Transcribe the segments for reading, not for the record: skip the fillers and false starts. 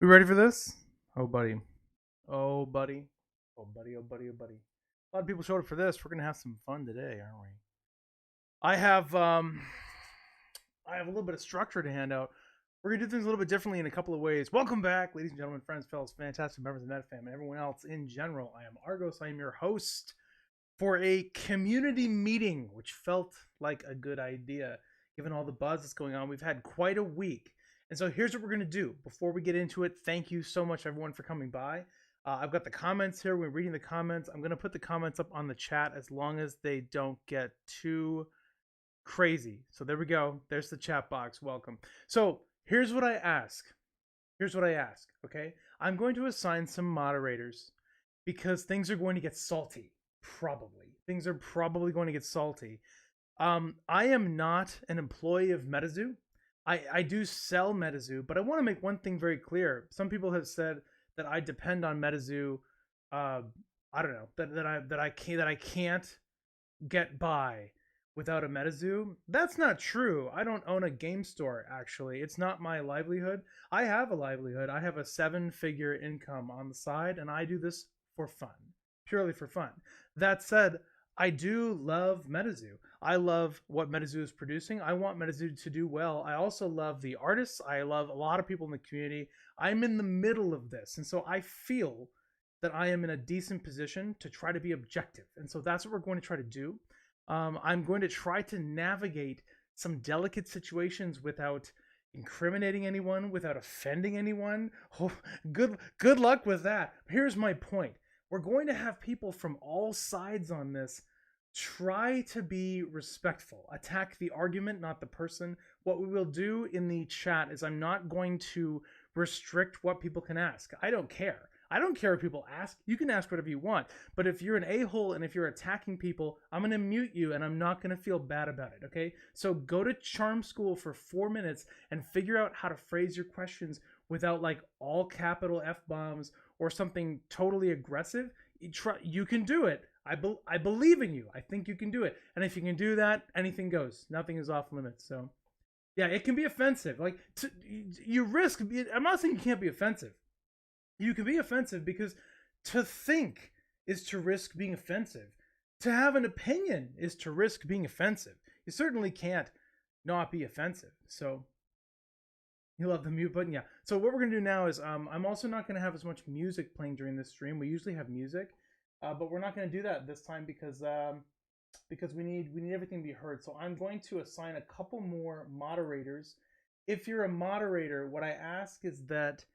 We ready for this? Oh, buddy. Oh, buddy. Oh, buddy. Oh, buddy. Oh, buddy. A lot of people showed up for this. We're gonna have some fun today, aren't we? I have I have a little bit of structure to hand out. We're gonna do things a little bit differently in a couple of ways. Welcome back, ladies and gentlemen, friends, fellows, fantastic members of NetFam, and everyone else in general. I am Argos. I am your host for a community meeting, which felt like a good idea given all the buzz that's going on. We've had quite a week. And so here's what we're going to do. Before we get into it, thank you so much, everyone, for coming by. I've got the comments here. We're reading the comments. I'm going to put the comments up on the chat as long as they don't get too crazy. So there we go. There's the chat box. Welcome. So here's what I ask. Okay? I'm going to assign some moderators because things are going to get salty. Probably. Things are probably going to get salty. I am not an employee of MetaZoo. I do sell MetaZoo, but I want to make one thing very clear. Some people have said that I depend on MetaZoo. I don't know that I can't get by without a MetaZoo. That's not true. I don't own a game store. Actually, it's not my livelihood. I have a livelihood. I have a 7-figure income on the side, and I do this for fun, purely for fun. That said, I do love MetaZoo. I love what MetaZoo is producing. I want MetaZoo to do well. I also love the artists. I love a lot of people in the community. I'm in the middle of this. And so I feel that I am in a decent position to try to be objective. And so that's what we're going to try to do. I'm going to try to navigate some delicate situations without incriminating anyone, without offending anyone. Oh, good luck with that. Here's my point. We're going to have people from all sides on this. Try to be respectful. Attack the argument, not the person. What we will do in the chat is I'm not going to restrict what people can ask. I don't care. I don't care if people ask. You can ask whatever you want. But if you're an a-hole and if you're attacking people, I'm going to mute you and I'm not going to feel bad about it, okay? So go to Charm School for 4 minutes and figure out how to phrase your questions without like all capital F-bombs or something totally aggressive. You can do it. I believe in you. I think you can do it. And if you can do that, anything goes. Nothing is off limits. So, yeah, it can be offensive. Like, you risk. I'm not saying you can't be offensive. You can be offensive because to think is to risk being offensive. To have an opinion is to risk being offensive. You certainly can't not be offensive. So, you love the mute button, yeah. So what we're gonna do now is I'm also not gonna have as much music playing during this stream. We usually have music, but we're not gonna do that this time because we need everything to be heard. So I'm going to assign a couple more moderators. If you're a moderator, what I ask is that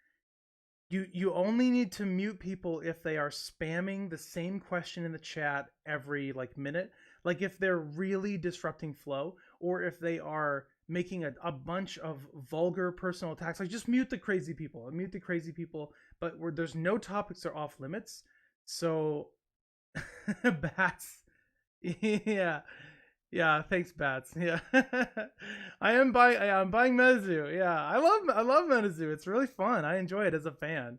you only need to mute people if they are spamming the same question in the chat every like minute. Like if they're really disrupting flow, or if they are making a bunch of vulgar personal attacks. Like just mute the crazy people. Mute the crazy people. But there's no topics that are off limits. So Bats. Yeah. Yeah, thanks, Bats. Yeah. I'm buying MetaZoo. Yeah. I love MetaZoo. It's really fun. I enjoy it as a fan.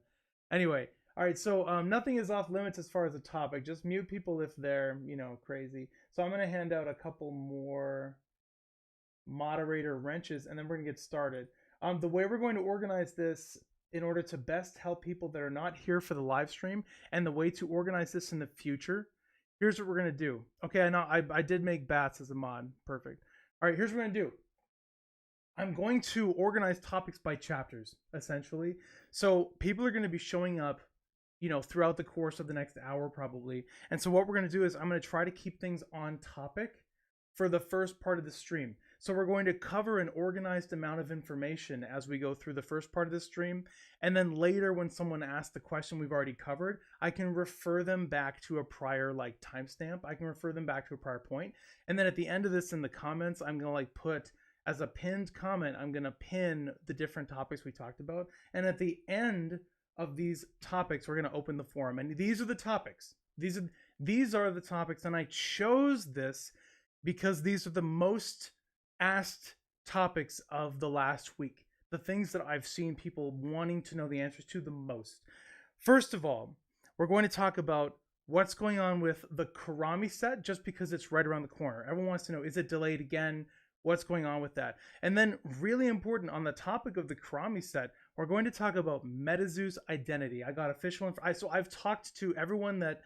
Anyway, all right, so nothing is off limits as far as the topic. Just mute people if they're, crazy. So I'm going to hand out a couple more moderator wrenches and then we're going to get started. The way we're going to organize this in order to best help people that are not here for the live stream and the way to organize this in the future, here's what we're going to do. Okay, I know I did make Bats as a mod. Perfect. All right, here's what we're going to do. I'm going to organize topics by chapters, essentially. So people are going to be showing up, throughout the course of the next hour probably. And so what we're going to do is I'm going to try to keep things on topic for the first part of the stream. So we're going to cover an organized amount of information as we go through the first part of the stream. And then later when someone asks the question we've already covered, I can refer them back to a prior like timestamp. I can refer them back to a prior point. And then at the end of this in the comments, I'm going to like put as a pinned comment, I'm going to pin the different topics we talked about. And at the end of these topics, we're going to open the forum. And these are the topics. These are the topics. And I chose this because these are the most asked topics of the last week, the things that I've seen people wanting to know the answers to the most. First of all, we're going to talk about what's going on with the Karami set just because it's right around the corner. Everyone wants to know, is it delayed again? what's going on with that. And then really important on the topic of the Karami set, we're going to talk about MetaZoo's identity. I got official info. So I've talked to everyone that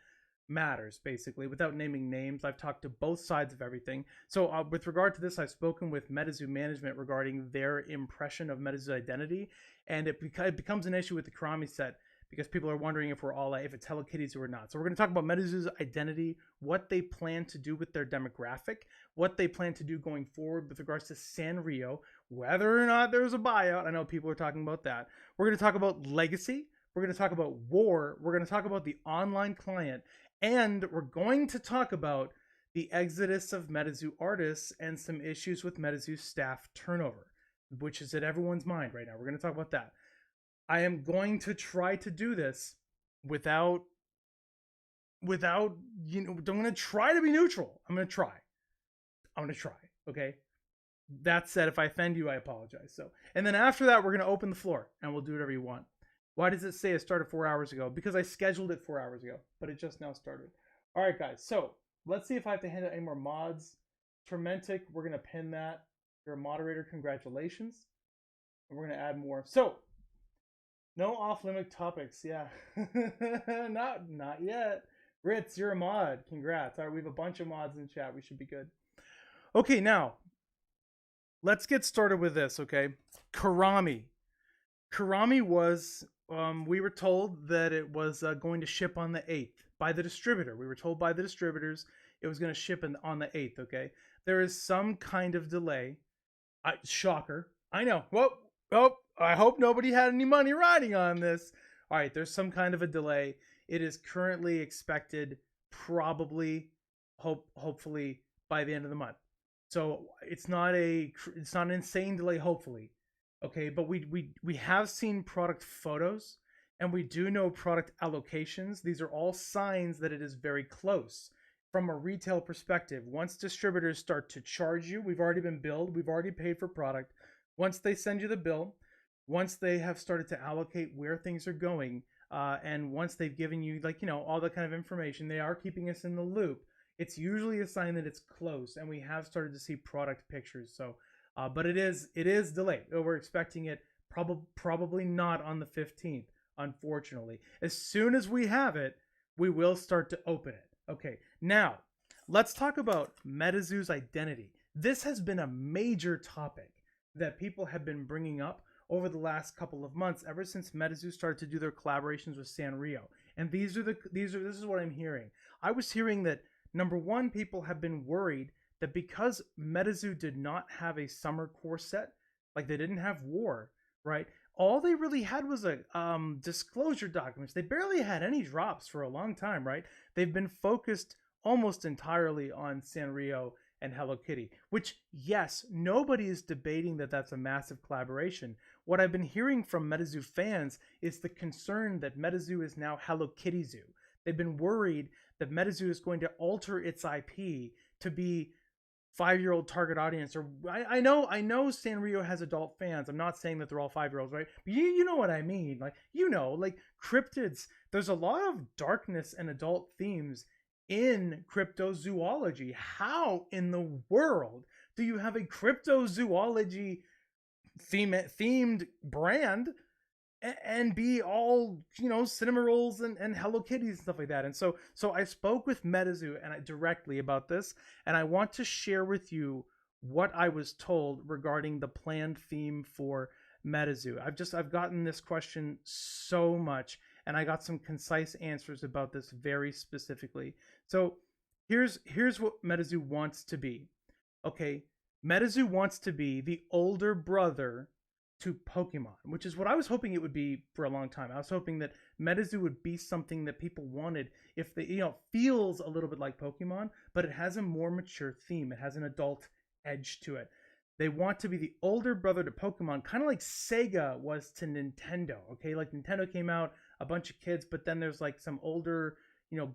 matters, basically, without naming names. I've talked to both sides of everything. So with regard to this, I've spoken with MetaZoo management regarding their impression of MetaZoo's identity, and it becomes an issue with the Karami set because people are wondering if it's Hello Kitties or not. So we're going to talk about MetaZoo's identity, what they plan to do with their demographic, what they plan to do going forward with regards to Sanrio, whether or not there's a buyout. I know people are talking about that. We're going to talk about legacy. We're going to talk about war. We're going to talk about the online client. And we're going to talk about the exodus of MetaZoo artists and some issues with MetaZoo staff turnover, which is at everyone's mind right now. We're going to talk about that. I am going to try to do this without, I'm going to try to be neutral. I'm going to try. Okay. That said, if I offend you, I apologize. So, and then after that, we're going to open the floor and we'll do whatever you want. Why does it say it started 4 hours ago? Because I scheduled it 4 hours ago, but it just now started. All right, guys. So let's see if I have to hand out any more mods. Tormentic, we're going to pin that. You're a moderator. Congratulations. And we're going to add more. So, no off-limit topics, yeah. not yet. Ritz, you're a mod. Congrats. All right, we have a bunch of mods in chat. We should be good. Okay, now, let's get started with this, okay? Karami. Karami was, we were told that it was going to ship on the 8th by the distributor. We were told by the distributors it was going to ship on the 8th, okay? There is some kind of delay. Shocker. I know. Well, I hope nobody had any money riding on this. All right, there's some kind of a delay. It is currently expected probably, hopefully, by the end of the month. So it's not an insane delay, hopefully. Okay, but we have seen product photos and we do know product allocations. These are all signs that it is very close. From a retail perspective, once distributors start to charge you, we've already been billed, we've already paid for product. Once they send you the bill, once they have started to allocate where things are going, and once they've given you all that kind of information, they are keeping us in the loop. It's usually a sign that it's close, and we have started to see product pictures. So, but it is delayed. We're expecting it probably not on the 15th, unfortunately. As soon as we have it, we will start to open it. Okay, now let's talk about MetaZoo's identity. This has been a major topic that people have been bringing up over the last couple of months, ever since MetaZoo started to do their collaborations with Sanrio. And this is what I'm hearing. I was hearing that, number one, people have been worried that because MetaZoo did not have a summer core set, like they didn't have war, right? All they really had was a disclosure documents. They barely had any drops for a long time, right? They've been focused almost entirely on Sanrio and Hello Kitty, which, yes, nobody is debating that that's a massive collaboration. What I've been hearing from MetaZoo fans is the concern that MetaZoo is now Hello Kitty Zoo. They've been worried that MetaZoo is going to alter its IP to be 5-year-old target audience. Or I know Sanrio has adult fans. I'm not saying that they're all 5-year-olds, right? But you know what I mean. Like cryptids. There's a lot of darkness and adult themes in cryptozoology. How in the world do you have a cryptozoology themed brand and be all cinema rolls and Hello Kitties and stuff like that? And so I spoke with MetaZoo directly about this, and I want to share with you what I was told regarding the planned theme for MetaZoo. I've gotten this question so much, and I got some concise answers about this very specifically. So here's what MetaZoo wants to be. Okay, MetaZoo wants to be the older brother to Pokemon, which is what I was hoping it would be for a long time. I was hoping that MetaZoo would be something that people wanted, if they, feels a little bit like Pokemon, but it has a more mature theme. It has an adult edge to it. They want to be the older brother to Pokemon, kind of like Sega was to Nintendo. Okay, like Nintendo came out, a bunch of kids, but then there's like some older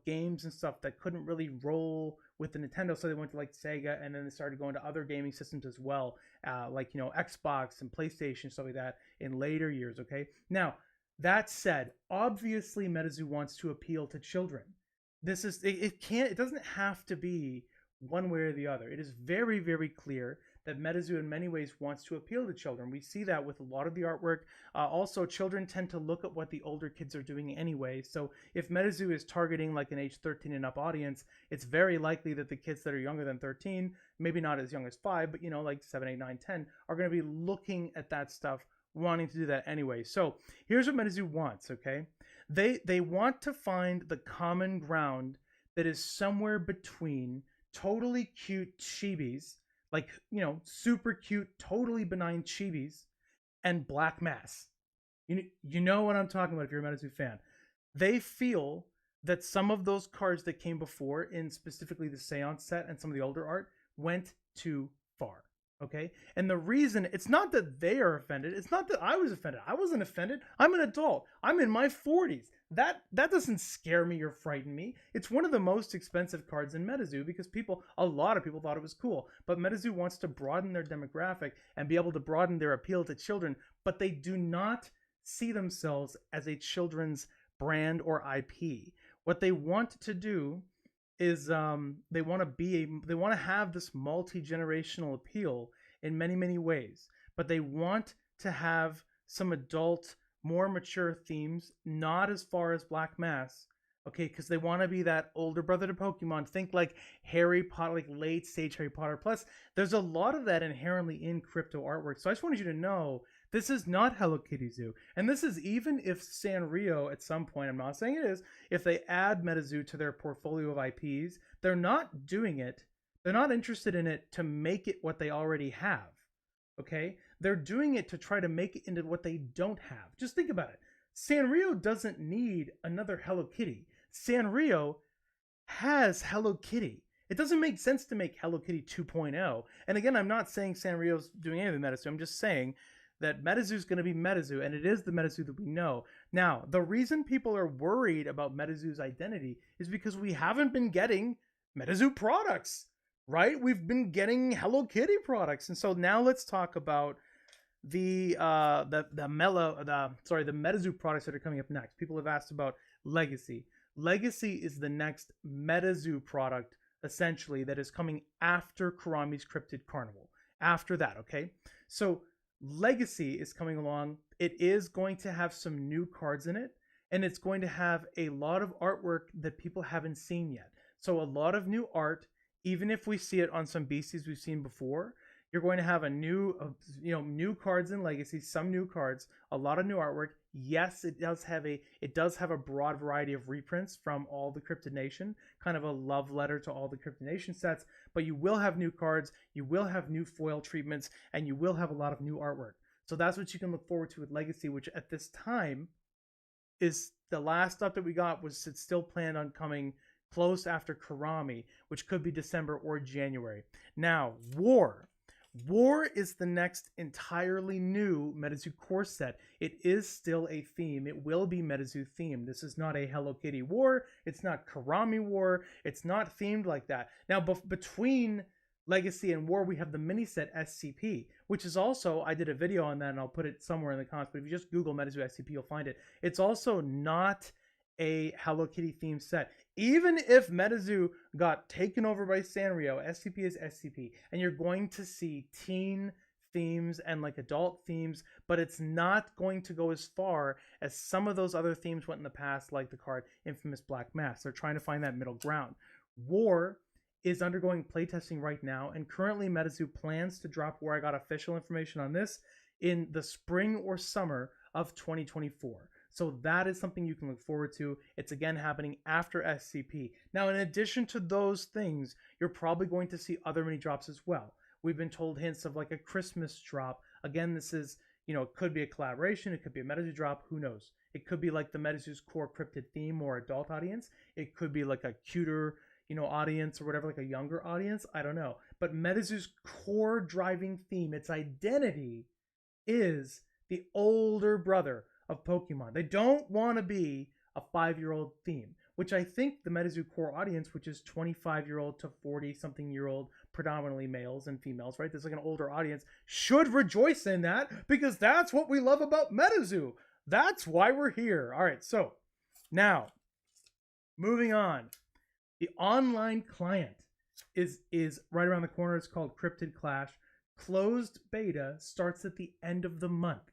games and stuff that couldn't really roll with the Nintendo, so they went to like Sega, and then they started going to other gaming systems as well, like Xbox and PlayStation, stuff like that in later years. Okay, now that said, obviously MetaZoo wants to appeal to children. This is it doesn't have to be one way or the other. It is very, very clear that MetaZoo in many ways wants to appeal to children. We see that with a lot of the artwork. Also, children tend to look at what the older kids are doing anyway. So if MetaZoo is targeting like an age 13 and up audience, it's very likely that the kids that are younger than 13, maybe not as young as 5, but like 7, 8, 9, 10, are going to be looking at that stuff, wanting to do that anyway. So here's what MetaZoo wants, okay? They want to find the common ground that is somewhere between totally cute chibis, like, super cute, totally benign chibis, and black mass. You know what I'm talking about if you're a MetaZoo fan. They feel that some of those cards that came before, in specifically the Seance set and some of the older art, went too far. Okay? And the reason, it's not that they are offended. It's not that I was offended. I wasn't offended. I'm an adult. I'm in my 40s. That doesn't scare me or frighten me. It's one of the most expensive cards in MetaZoo because a lot of people thought it was cool. But MetaZoo wants to broaden their demographic and be able to broaden their appeal to children, but they do not see themselves as a children's brand or IP. What they want to do is they want to have this multi-generational appeal in many, many ways, but they want to have some adult, more mature themes, not as far as Black Mass, okay, because they want to be that older brother to Pokemon. Think like Harry Potter, like late stage Harry Potter. Plus, there's a lot of that inherently in crypto artwork. So I just wanted you to know this is not Hello Kitty Zoo. And this is even if Sanrio at some point, I'm not saying it is, if they add MetaZoo to their portfolio of IPs, they're not doing it. They're not interested in it to make it what they already have. Okay? They're doing it to try to make it into what they don't have. Just think about it. Sanrio doesn't need another Hello Kitty. Sanrio has Hello Kitty. It doesn't make sense to make Hello Kitty 2.0. And again, I'm not saying Sanrio's doing anything with MetaZoo. I'm just saying that MetaZoo is going to be MetaZoo, and it is the MetaZoo that we know. Now, the reason people are worried about MetaZoo's identity is because we haven't been getting MetaZoo products, right? We've been getting Hello Kitty products. And so now let's talk about the MetaZoo products that are coming up next. People have asked about Legacy. Legacy is the next MetaZoo product, essentially, that is coming after Karami's Cryptid Carnival. After that, okay? So Legacy is coming along. It is going to have some new cards in it, and it's going to have a lot of artwork that people haven't seen yet. So a lot of new art, even if we see it on some beasties we've seen before, you're going to have new cards in Legacy, some new cards, a lot of new artwork. Yes, it does have a broad variety of reprints from all the Cryptid Nation, kind of a love letter to all the Cryptid Nation sets, but you will have new cards, you will have new foil treatments, and you will have a lot of new artwork. So that's what you can look forward to with Legacy, which at this time is the last update we got was it's still planned on coming close after Karami, which could be December or January. Now, War is the next entirely new MetaZoo core set. It is still a theme. It will be MetaZoo themed. This is not a Hello Kitty War. It's not Karami War. It's not themed like that. Now, between Legacy and War, we have the mini set SCP, which is also, I did a video on that and I'll put it somewhere in the comments, but if you just Google MetaZoo SCP, you'll find it. It's also not a Hello Kitty themed set. Even if MetaZoo got taken over by Sanrio, SCP is SCP, and you're going to see teen themes and like adult themes, but it's not going to go as far as some of those other themes went in the past, like the card Infamous Black Mass. They're trying to find that middle ground. War is undergoing playtesting right now, and currently MetaZoo plans to drop War. I got official information on this in the spring or summer of 2024. So that is something you can look forward to. It's again happening after SCP. Now, in addition to those things, you're probably going to see other mini drops as well. We've been told hints of like a Christmas drop. Again, this is, it could be a collaboration. It could be a MetaZoo drop. Who knows? It could be like the MetaZoo's core cryptid theme or adult audience. It could be like a cuter, audience or whatever, like a younger audience. I don't know. But MetaZoo's core driving theme, its identity, is the older brother of Pokemon. They don't want to be a 5-year-old theme, which I think the MetaZoo core audience, which is 25-year-old to 40-something-year-old, predominantly males and females, right? There's like an older audience, should rejoice in that because that's what we love about MetaZoo. That's why we're here. All right, so now moving on. The online client is right around the corner. It's called Cryptid Clash. Closed beta starts at the end of the month.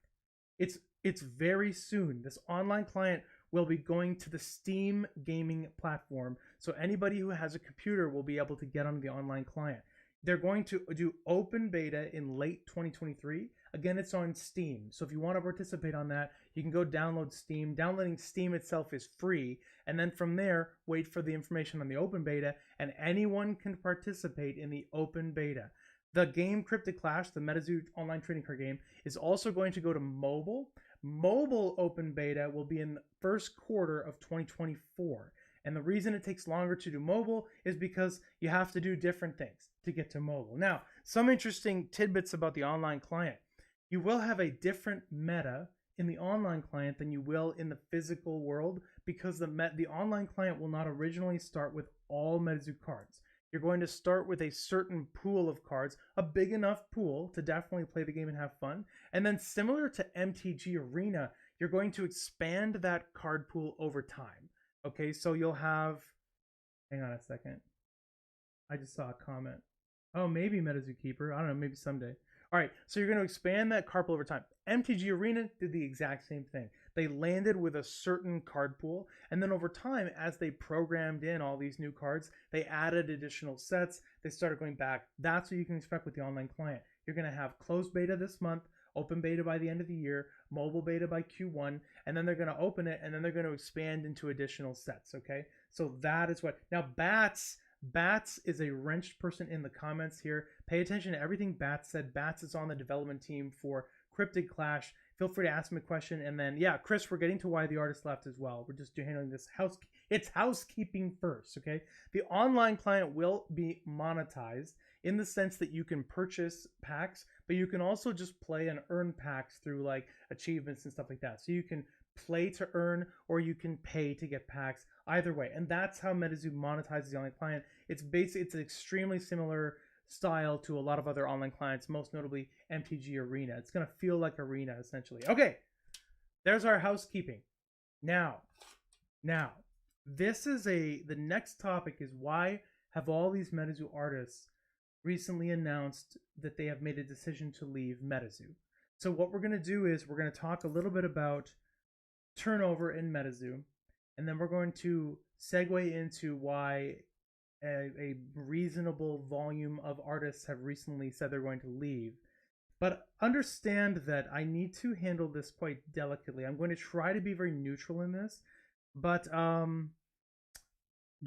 It's very soon. This online client will be going to the Steam gaming platform. So anybody who has a computer will be able to get on the online client. They're going to do open beta in late 2023. Again, it's on Steam. So if you want to participate on that, you can go download Steam. Downloading Steam itself is free. And then from there, wait for the information on the open beta, and anyone can participate in the open beta. The game Cryptic Clash, the MetaZoo online trading card game, is also going to go to mobile. Mobile open beta will be in the first quarter of 2024. And the reason it takes longer to do mobile is because you have to do different things to get to mobile. Now, some interesting tidbits about the online client. You will have a different meta in the online client than you will in the physical world, because the online client will not originally start with all MetaZoo cards. You're going to start with a certain pool of cards, a big enough pool to definitely play the game and have fun. And then similar to MTG Arena, you're going to expand that card pool over time. Okay, so you'll have, hang on a second. I just saw a comment. Oh, maybe MetaZoo Keeper. I don't know, maybe someday. All right, so you're going to expand that card pool over time. MTG Arena did the exact same thing. They landed with a certain card pool, and then over time, as they programmed in all these new cards, they added additional sets. They started going back. That's what you can expect with the online client. You're going to have closed beta this month, open beta by the end of the year, mobile beta by Q1, and then they're going to open it, and then they're going to expand into additional sets, okay? So that is what... Now, Bats is a wrenched person in the comments here. Pay attention to everything Bats said. Bats is on the development team for Cryptic Clash. Feel free to ask him a question. And then, yeah, Chris, we're getting to why the artist left as well. We're just handling this it's housekeeping first, okay? The online client will be monetized in the sense that you can purchase packs, but you can also just play and earn packs through like achievements and stuff like that. So you can play to earn, or you can pay to get packs, either way. And that's how MetaZoo monetizes the online client. It's an extremely similar style to a lot of other online clients, most notably MTG Arena. It's going to feel like Arena, essentially. Okay, there's our housekeeping. Now, the next topic is, why have all these MetaZoo artists recently announced that they have made a decision to leave MetaZoo? So what we're going to do is we're going to talk a little bit about turnover in MetaZoo, and then we're going to segue into why a reasonable volume of artists have recently said they're going to leave. But understand that I need to handle this quite delicately. I'm going to try to be very neutral in this, but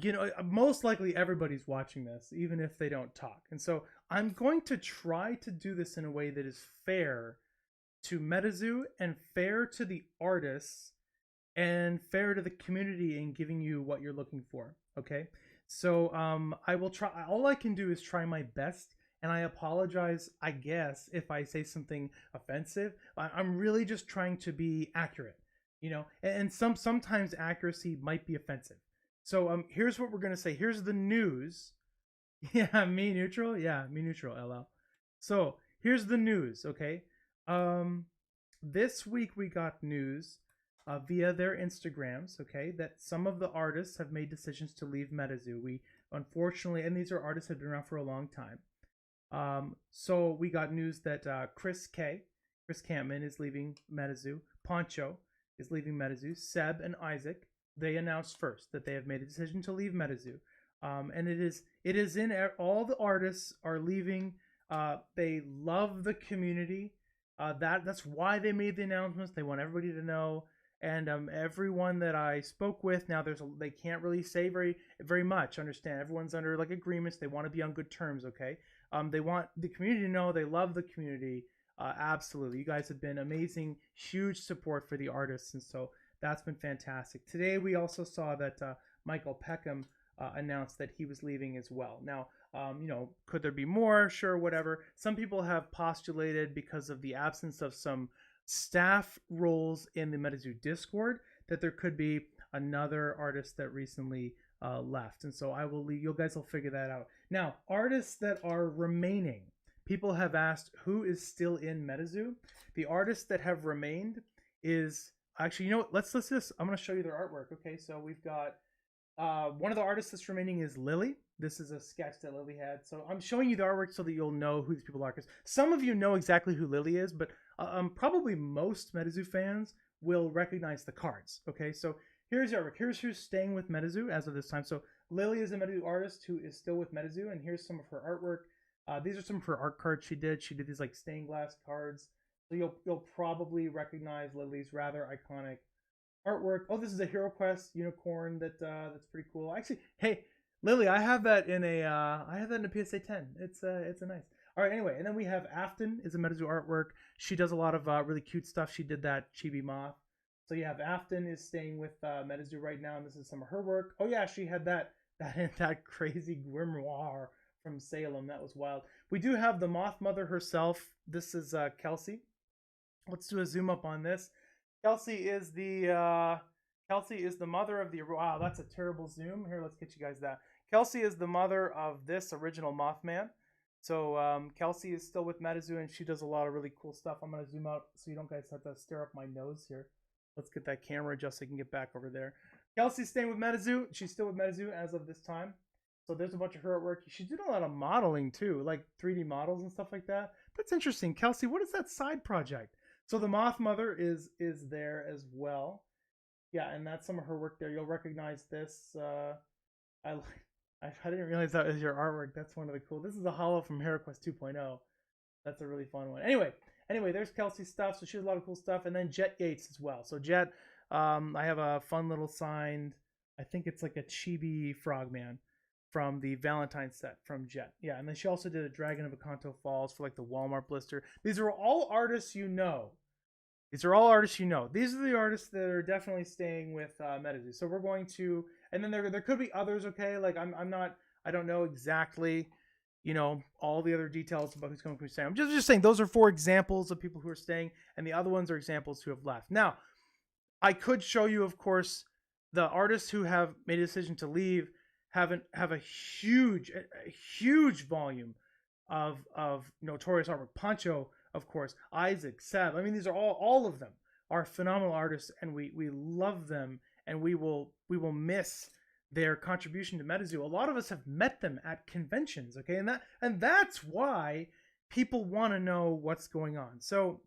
you know, most likely everybody's watching this, even if they don't talk. And so I'm going to try to do this in a way that is fair to MetaZoo and fair to the artists and fair to the community in giving you what you're looking for, okay? So I will try. All I can do is try my best, and I apologize, I guess, if I say something offensive. I'm really just trying to be accurate, you know, and sometimes accuracy might be offensive. So here's what we're going to say. Here's the news. Yeah, me neutral? Yeah, me neutral, LL. So here's the news, okay? This week we got news via their Instagrams, okay, that some of the artists have made decisions to leave MetaZoo. We unfortunately, and these are artists that have been around for a long time. So we got news that Chris Campman is leaving MetaZoo. Poncho is leaving MetaZoo. Seb and Isaac, they announced first that they have made a decision to leave MetaZoo. And it is in all the artists are leaving. They love the community. That's why they made the announcements. They want everybody to know. And everyone that I spoke with, now they can't really say very much. Understand, everyone's under like agreements. They want to be on good terms, okay? They want the community to know they love the community. Absolutely, you guys have been amazing, huge support for the artists, and so that's been fantastic. Today we also saw that Michael Peckham announced that he was leaving as well. Now, you know, could there be more? Sure, whatever. Some people have postulated, because of the absence of some staff roles in the MetaZoo Discord, that there could be another artist that recently left, and so I will leave. You guys will figure that out. Now, artists that are remaining. People have asked who is still in MetaZoo. The artists that have remained is actually, you know what? Let's I'm going to show you their artwork. Okay, so we've got one of the artists that's remaining is Lily. This is a sketch that Lily had. So I'm showing you the artwork so that you'll know who these people are. Because some of you know exactly who Lily is, but probably most MetaZoo fans will recognize the cards. Okay, so here's the artwork. Here's who's staying with MetaZoo as of this time. So Lily is a MetaZoo artist who is still with MetaZoo, and here's some of her artwork. These are some of her art cards she did. She did these like stained glass cards. So you'll probably recognize Lily's rather iconic artwork. Oh, this is a Hero Quest unicorn that's pretty cool. Actually, hey, Lily, I have that in a PSA 10. It's a nice. All right, anyway, and then we have Afton is a MetaZoo artwork. She does a lot of really cute stuff. She did that chibi moth. So you have Afton is staying with MetaZoo right now, and this is some of her work. Oh yeah, she had that crazy grimoire from Salem. That was wild. We do have the Moth Mother herself. This is Kelsey. Let's do a zoom up on this. Kelsey is the mother of the. Wow, that's a terrible zoom. Here, let's get you guys that. Kelsey is the mother of this original Mothman. So Kelsey is still with MetaZoo, and she does a lot of really cool stuff. I'm gonna zoom out so you don't guys have to stare up my nose here. Let's get that camera just so I can get back over there. Kelsey's staying with MetaZoo. She's still with MetaZoo as of this time. So there's a bunch of her artwork. She did a lot of modeling too, like 3D models and stuff like that. That's interesting. Kelsey, what is that side project? So the Moth Mother is there as well. Yeah, and that's some of her work there. You'll recognize this. I didn't realize that was your artwork. That's one of the cool. This is a holo from HeroQuest 2.0. That's a really fun one. Anyway, there's Kelsey's stuff. So she has a lot of cool stuff. And then Jet Gates as well. So Jet, I have a fun little signed, I think it's like a chibi frogman from the Valentine set from Jet. Yeah, and then she also did a Dragon of Akanto Falls for like the Walmart blister. These are all artists you know. These are the artists that are definitely staying with MetaZoo. So we're going to, and then there could be others. Okay, like I don't know exactly, all the other details about who's going to be staying. I'm just saying those are 4 examples of people who are staying, and the other ones are examples who have left. Now, I could show you, of course, the artists who have made a decision to leave have a huge volume of notorious artwork. Pancho, of course, Isaac, Seb. I mean, these are all of them are phenomenal artists, and we love them, and we will miss their contribution to MetaZoo. A lot of us have met them at conventions, okay, and that's why people want to know what's going on. So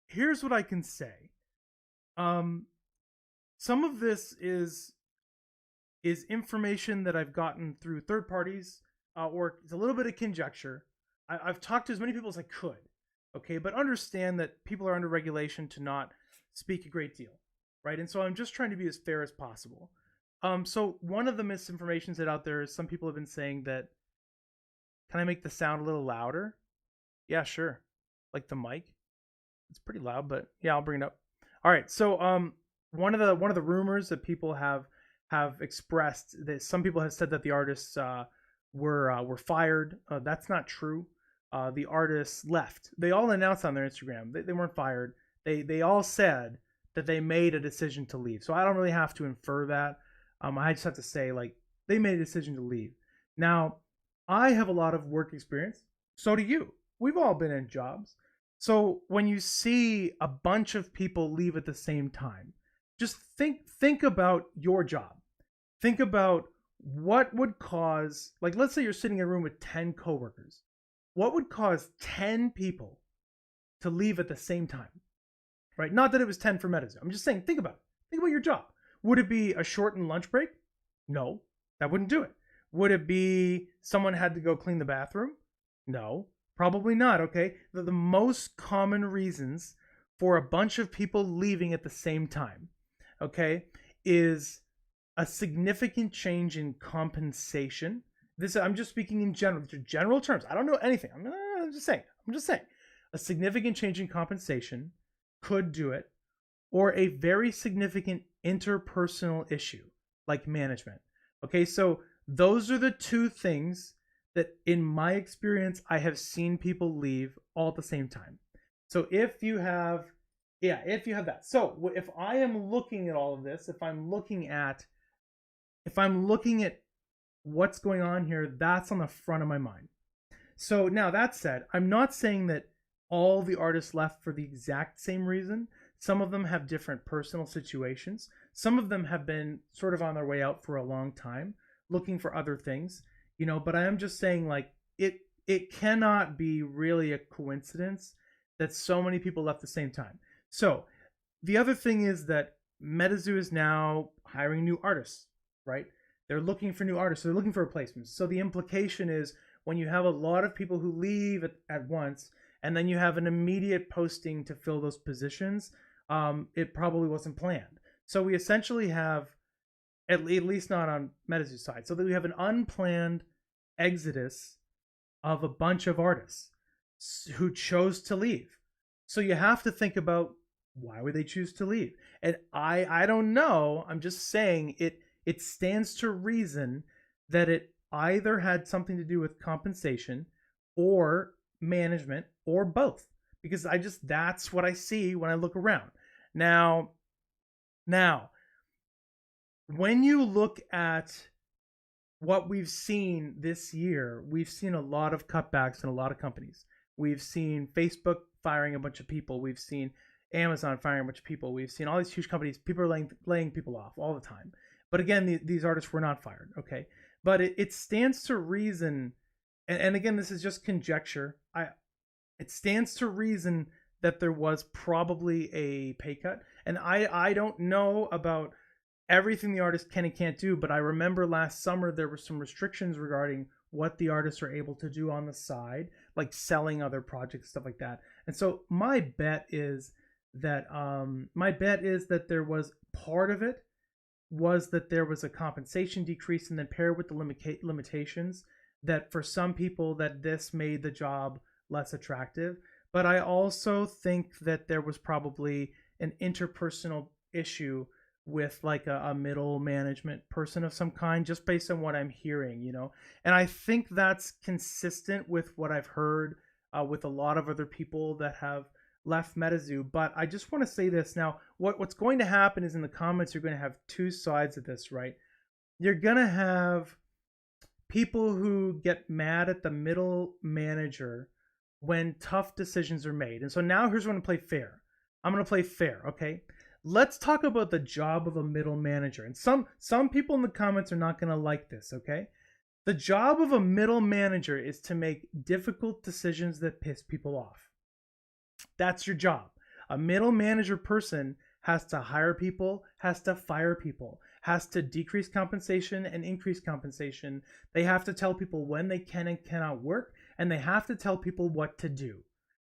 here's what I can say. Some of this is information that I've gotten through third parties, or it's a little bit of conjecture. I've talked to as many people as I could, okay? But understand that people are under regulation to not speak a great deal, right? And so I'm just trying to be as fair as possible. So one of the misinformations that out there is some people have been saying that, can I make the sound a little louder? Yeah, sure. Like the mic. It's pretty loud, but yeah, I'll bring it up. All right. So one of the rumors that people have expressed, that some people have said that the artists were fired. That's not true. The artists left. They all announced on their Instagram they weren't fired. They all said that they made a decision to leave. So I don't really have to infer that. I just have to say, like, they made a decision to leave. Now, I have a lot of work experience. So do you. We've all been in jobs. So when you see a bunch of people leave at the same time, just think about your job. Think about what would cause, like, let's say you're sitting in a room with 10 coworkers. What would cause 10 people to leave at the same time? Right? Not that it was 10 for MetaZoo. I'm just saying, think about it. Think about your job. Would it be a shortened lunch break? No, that wouldn't do it. Would it be someone had to go clean the bathroom? No, probably not, okay? The most common reasons for a bunch of people leaving at the same time, okay, is a significant change in compensation. This, I'm just speaking in general. These are general terms. I don't know anything. I'm just saying. A significant change in compensation could do it, or a very significant interpersonal issue like management. Okay, so those are the 2 things that in my experience I have seen people leave all at the same time. So if you have that. So if I am looking at all of this, if I'm looking at what's going on here, that's on the front of my mind. So now that said, I'm not saying that all the artists left for the exact same reason. Some of them have different personal situations. Some of them have been sort of on their way out for a long time. looking for other things, but I am just saying, like, it cannot be really a coincidence that so many people left at the same time. So the other thing is that MetaZoo is now hiring new artists, right? They're looking for new artists. So they're looking for replacements. So the implication is when you have a lot of people who leave at once, and then you have an immediate posting to fill those positions, it probably wasn't planned. So we essentially have, at least not on MetaZoo's side, so that we have an unplanned exodus of a bunch of artists who chose to leave. So you have to think about, why would they choose to leave? And I don't know. I'm just saying it stands to reason that it either had something to do with compensation or management or both, because that's what I see when I look around. Now when you look at what we've seen this year, we've seen a lot of cutbacks in a lot of companies. We've seen Facebook firing a bunch of people. We've seen Amazon firing a bunch of people. We've seen all these huge companies. People are laying people off all the time. But again, these artists were not fired, okay? But it stands to reason, and again, this is just conjecture. It stands to reason that there was probably a pay cut. And I don't know about everything the artist can and can't do, but I remember last summer there were some restrictions regarding what the artists are able to do on the side, like selling other projects, stuff like that. And so my bet is that there was part of it was that there was a compensation decrease, and then paired with the limitations, that for some people that this made the job less attractive. But I also think that there was probably an interpersonal issue with like a middle management person of some kind, just based on what I'm hearing, and I think that's consistent with what I've heard with a lot of other people that have left MetaZoo. But I just want to say this now. What's going to happen is, in the comments, you're going to have two sides of this, right? You're going to have people who get mad at the middle manager when tough decisions are made. And so now here's when I'm going to play fair. I'm going to play fair, okay? Let's talk about the job of a middle manager. And some people in the comments are not going to like this, okay? The job of a middle manager is to make difficult decisions that piss people off. That's your job. A middle manager person has to hire people, has to fire people, has to decrease compensation and increase compensation. They have to tell people when they can and cannot work, and they have to tell people what to do.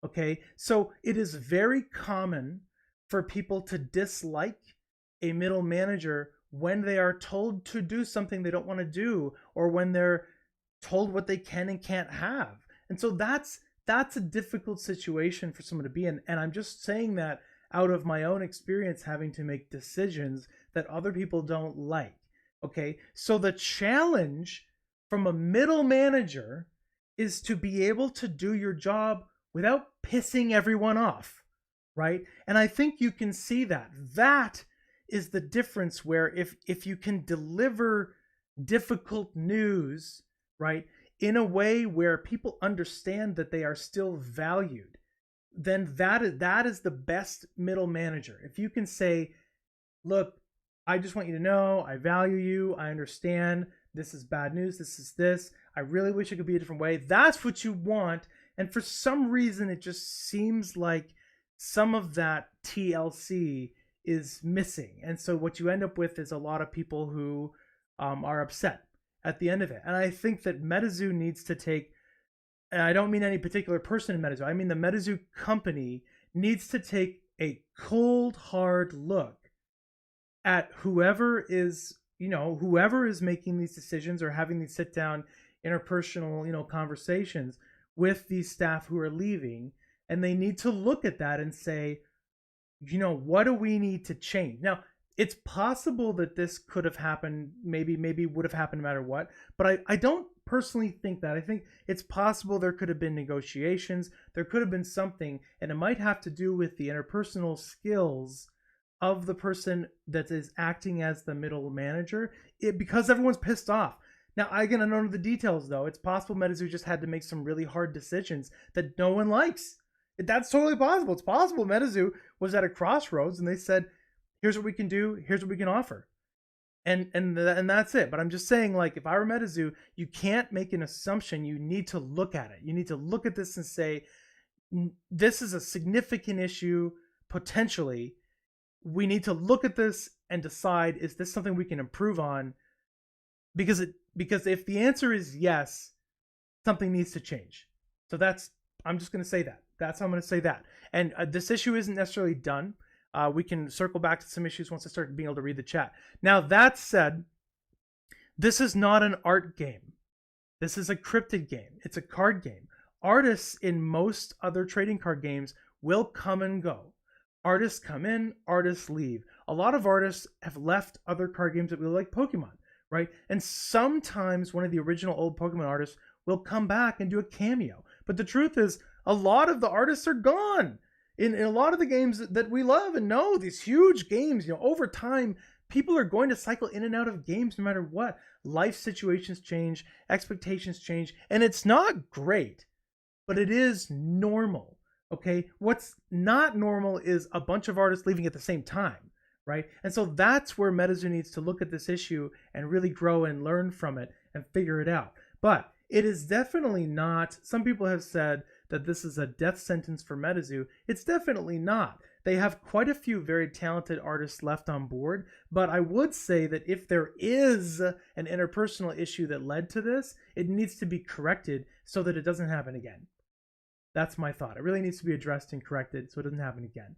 Okay? So it is very common for people to dislike a middle manager when they are told to do something they don't want to do, or when they're told what they can and can't have. And so that's a difficult situation for someone to be in. And I'm just saying that out of my own experience, having to make decisions that other people don't like. Okay, so the challenge from a middle manager is to be able to do your job without pissing everyone off, right? And I think you can see that. That is the difference, where if you can deliver difficult news, right, in a way where people understand that they are still valued, then that is the best middle manager. If you can say, look, I just want you to know I value you. I understand this is bad news. This is this. I really wish it could be a different way. That's what you want. And for some reason, it just seems like some of that TLC is missing. And so what you end up with is a lot of people who are upset at the end of it. And I think that MetaZoo needs to take, and I don't mean any particular person in MetaZoo, I mean the MetaZoo company needs to take a cold, hard look at whoever is making these decisions or having these sit down interpersonal, conversations with these staff who are leaving. And they need to look at that and say, what do we need to change? Now, it's possible that this could have happened, maybe would have happened no matter what, but I don't personally think that. I think it's possible there could have been negotiations, there could have been something, and it might have to do with the interpersonal skills of the person that is acting as the middle manager, because everyone's pissed off. Now, I don't know the details, though. It's possible MetaZoo just had to make some really hard decisions that no one likes. That's totally possible. It's possible MetaZoo was at a crossroads and they said, here's what we can do, here's what we can offer. and that's it. But I'm just saying, like, if I were MetaZoo, you can't make an assumption. You need to look at it. You need to look at this and say, this is a significant issue potentially. We need to look at this and decide, is this something we can improve on? Because if the answer is yes, something needs to change. So I'm just going to say that. That's how I'm going to say that. And this issue isn't necessarily done. We can circle back to some issues once I start being able to read the chat. Now, that said, this is not an art game. This is a cryptid game. It's a card game. Artists in most other trading card games will come and go. Artists come in, artists leave. A lot of artists have left other card games that we like, Pokemon, right? And sometimes one of the original old Pokemon artists will come back and do a cameo. But the truth is, a lot of the artists are gone. In a lot of the games that we love and know, these huge games, over time, people are going to cycle in and out of games no matter what. Life situations change, expectations change, and it's not great, but it is normal, okay? What's not normal is a bunch of artists leaving at the same time, right? And so that's where MetaZoo needs to look at this issue and really grow and learn from it and figure it out. But it is definitely not, some people have said that this is a death sentence for MetaZoo. It's definitely not. They have quite a few very talented artists left on board, but I would say that if there is an interpersonal issue that led to this, it needs to be corrected so that it doesn't happen again. That's my thought. It really needs to be addressed and corrected so it doesn't happen again.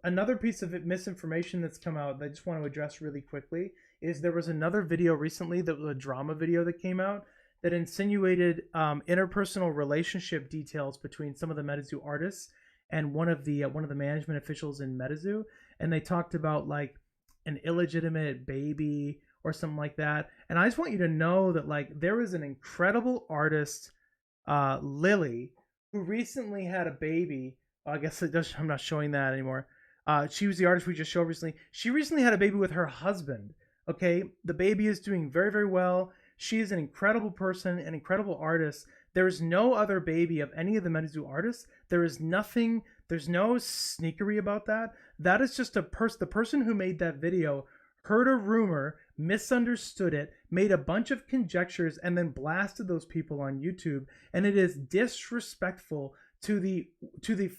Another piece of misinformation that's come out that I just want to address really quickly is there was another video recently that was a drama video that came out that insinuated interpersonal relationship details between some of the MetaZoo artists and one of the management officials in MetaZoo, and they talked about like an illegitimate baby or something like that. And I just want you to know that like there is an incredible artist, Lily, who recently had a baby. I guess I'm not showing that anymore. She was the artist we just showed recently. She recently had a baby with her husband. Okay, the baby is doing very, very well. She is an incredible person, an incredible artist. There is no other baby of any of the MetaZoo artists. There is nothing, there's no sneakery about that. That is just the person who made that video heard a rumor, misunderstood it, made a bunch of conjectures, and then blasted those people on YouTube. And it is disrespectful to the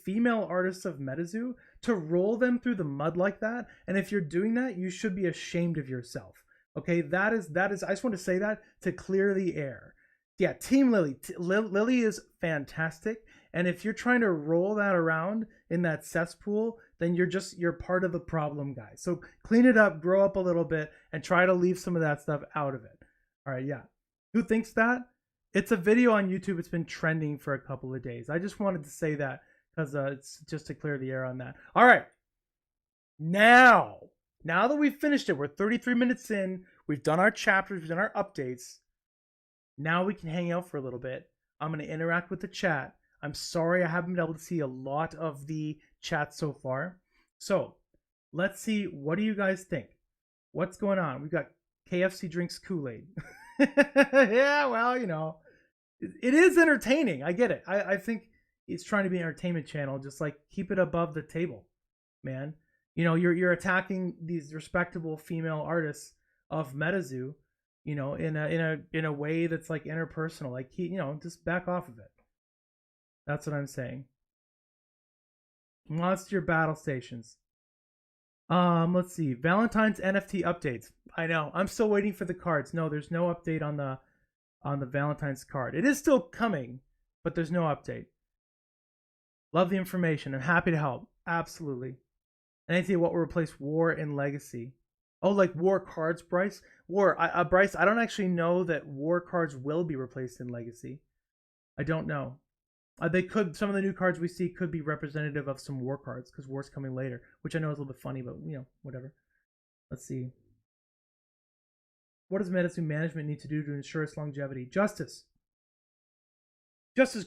female artists of MetaZoo to roll them through the mud like that. And if you're doing that, you should be ashamed of yourself. Okay, that is. I just want to say that to clear the air. Yeah, Team Lily. Lily is fantastic, and if you're trying to roll that around in that cesspool, then you're part of the problem, guys. So clean it up, grow up a little bit, and try to leave some of that stuff out of it. All right, yeah. Who thinks that? It's a video on YouTube. It's been trending for a couple of days. I just wanted to say that because it's just to clear the air on that. All right, now that we've finished it, we're 33 minutes in, we've done our chapters, we've done our updates. Now we can hang out for a little bit. I'm going to interact with the chat. I'm sorry I haven't been able to see a lot of the chat so far. So let's see, what do you guys think? What's going on? We've got KFC drinks Kool-Aid. Yeah, well, it is entertaining. I get it. I think it's trying to be an entertainment channel. Just like keep it above the table, man. You're attacking these respectable female artists of MetaZoo, in a way that's like interpersonal. Like just back off of it. That's what I'm saying. Monster battle stations. Let's see. Valentine's NFT updates. I know. I'm still waiting for the cards. No, there's no update on the Valentine's card. It is still coming, but there's no update. Love the information. I'm happy to help. Absolutely. And I see what will replace War and Legacy. Oh, like War cards, Bryce? Bryce, I don't actually know that War cards will be replaced in Legacy. I don't know. They could. Some of the new cards we see could be representative of some War cards because War's coming later, which I know is a little bit funny, but whatever. Let's see. What does MetaZoo management need to do to ensure its longevity? Justice,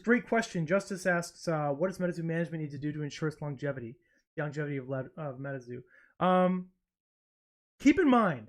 great question. Justice asks, what does MetaZoo management need to do to ensure its longevity? The longevity of MetaZoo. Keep in mind,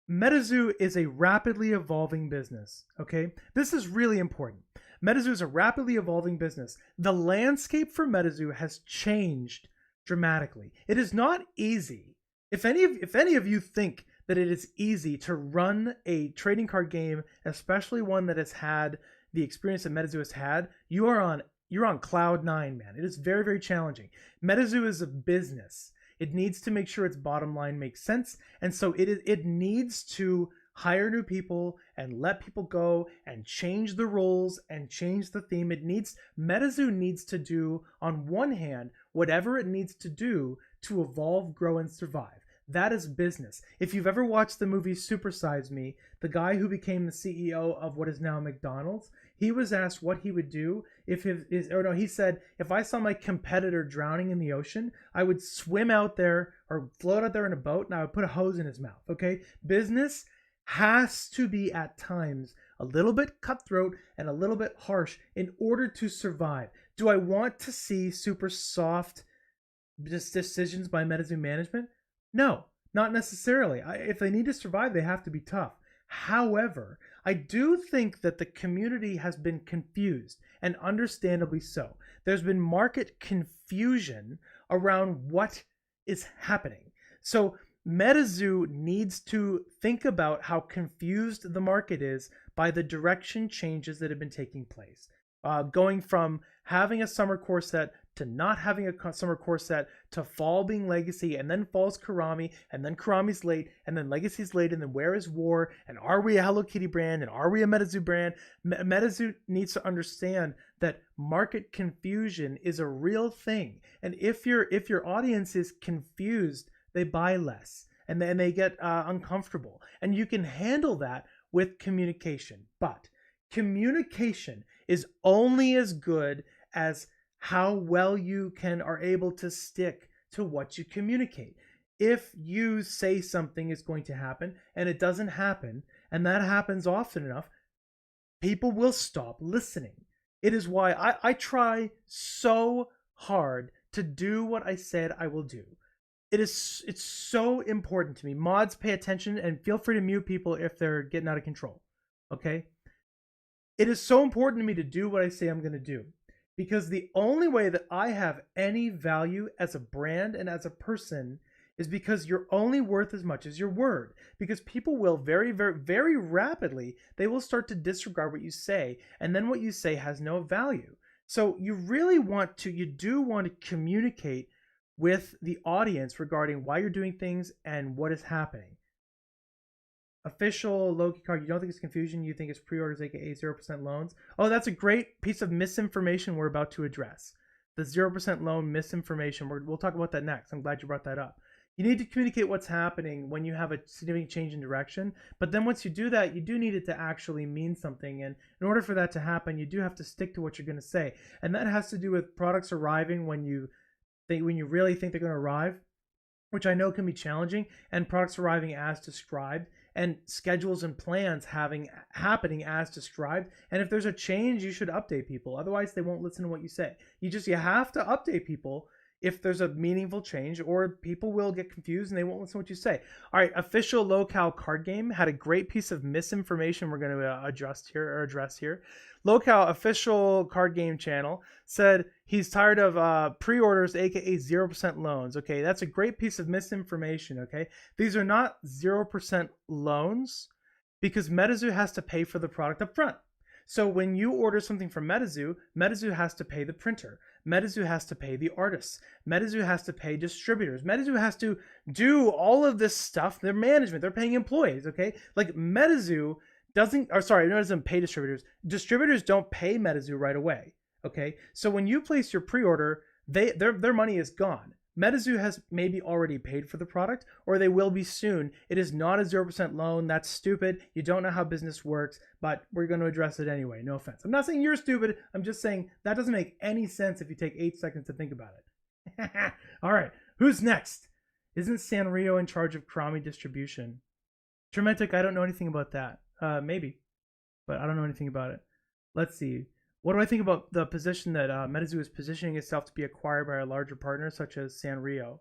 MetaZoo is a rapidly evolving business. Okay, this is really important. MetaZoo is a rapidly evolving business. The landscape for MetaZoo has changed dramatically. It is not easy. If any of you think that it is easy to run a trading card game, especially one that has had the experience that MetaZoo has had. You're on cloud nine, man. It is very, very challenging. MetaZoo is a business. It needs to make sure its bottom line makes sense, and so it needs to hire new people and let people go and change the rules and change the theme. MetaZoo needs to do, on one hand, whatever it needs to do to evolve, grow, and survive. That is business. If you've ever watched the movie Super Size Me, the guy who became the CEO of what is now McDonald's, he was asked what he would do if he said, if I saw my competitor drowning in the ocean, I would swim out there or float out there in a boat and I would put a hose in his mouth, okay? Business has to be at times a little bit cutthroat and a little bit harsh in order to survive. Do I want to see super soft decisions by MetaZoo management? No, not necessarily. If they need to survive, they have to be tough. However, I do think that the community has been confused, and understandably so. There's been market confusion around what is happening. So MetaZoo needs to think about how confused the market is by the direction changes that have been taking place. Going from having a summer core set to not having a summer core set, to fall being Legacy, and then fall's Karami, and then Karami's late, and then Legacy's late, and then where is War, and are we a Hello Kitty brand, and are we a MetaZoo brand? MetaZoo needs to understand that market confusion is a real thing, and if your audience is confused, they buy less, and then they get uncomfortable, and you can handle that with communication. But communication is only as good as how well you are able to stick to what you communicate. If you say something is going to happen and it doesn't happen, and that happens often enough, people will stop listening. It is why I try so hard to do what I said I will do. It's so important to me. Mods, pay attention and feel free to mute people if they're getting out of control. Okay? It is so important to me to do what I say I'm going to do. Because the only way that I have any value as a brand and as a person is because you're only worth as much as your word. Because people will very, very, very rapidly, they will start to disregard what you say, and then what you say has no value. So you do want to communicate with the audience regarding why you're doing things and what is happening. Official Loki card, you don't think it's confusion, you think it's pre-orders, aka 0% loans. Oh, that's a great piece of misinformation we're about to address. The 0% loan misinformation, we'll talk about that next. I'm glad you brought that up. You need to communicate what's happening when you have a significant change in direction, but then once you do that, you do need it to actually mean something, and in order for that to happen, you do have to stick to what you're going to say, and that has to do with products arriving when you really think they're going to arrive, which I know can be challenging, and products arriving as described, and schedules and plans happening as described. And if there's a change, you should update people. Otherwise, they won't listen to what you say. You have to update people if there's a meaningful change, or people will get confused and they won't listen to what you say. All right, official low-cal card game had a great piece of misinformation we're going to address here. Low-cal official card game channel said he's tired of pre-orders, aka 0% loans. Okay, that's a great piece of misinformation. Okay, these are not 0% loans because MetaZoo has to pay for the product up front. So when you order something from MetaZoo, MetaZoo has to pay the printer. MetaZoo has to pay the artists. MetaZoo has to pay distributors. MetaZoo has to do all of this stuff. Their management, they're paying employees, okay? Like MetaZoo doesn't pay distributors. Distributors don't pay MetaZoo right away, okay? So when you place your pre-order, their money is gone. MetaZoo has maybe already paid for the product, or they will be soon. It is not a 0% loan. That's stupid. You don't know how business works, but we're going to address it anyway. No offense. I'm not saying you're stupid. I'm just saying that doesn't make any sense if you take 8 seconds to think about it. All right. Who's next? Isn't Sanrio in charge of Karami distribution? Trementic, I don't know anything about that. Maybe, but I don't know anything about it. Let's see. What do I think about the position that MetaZoo is positioning itself to be acquired by a larger partner such as Sanrio?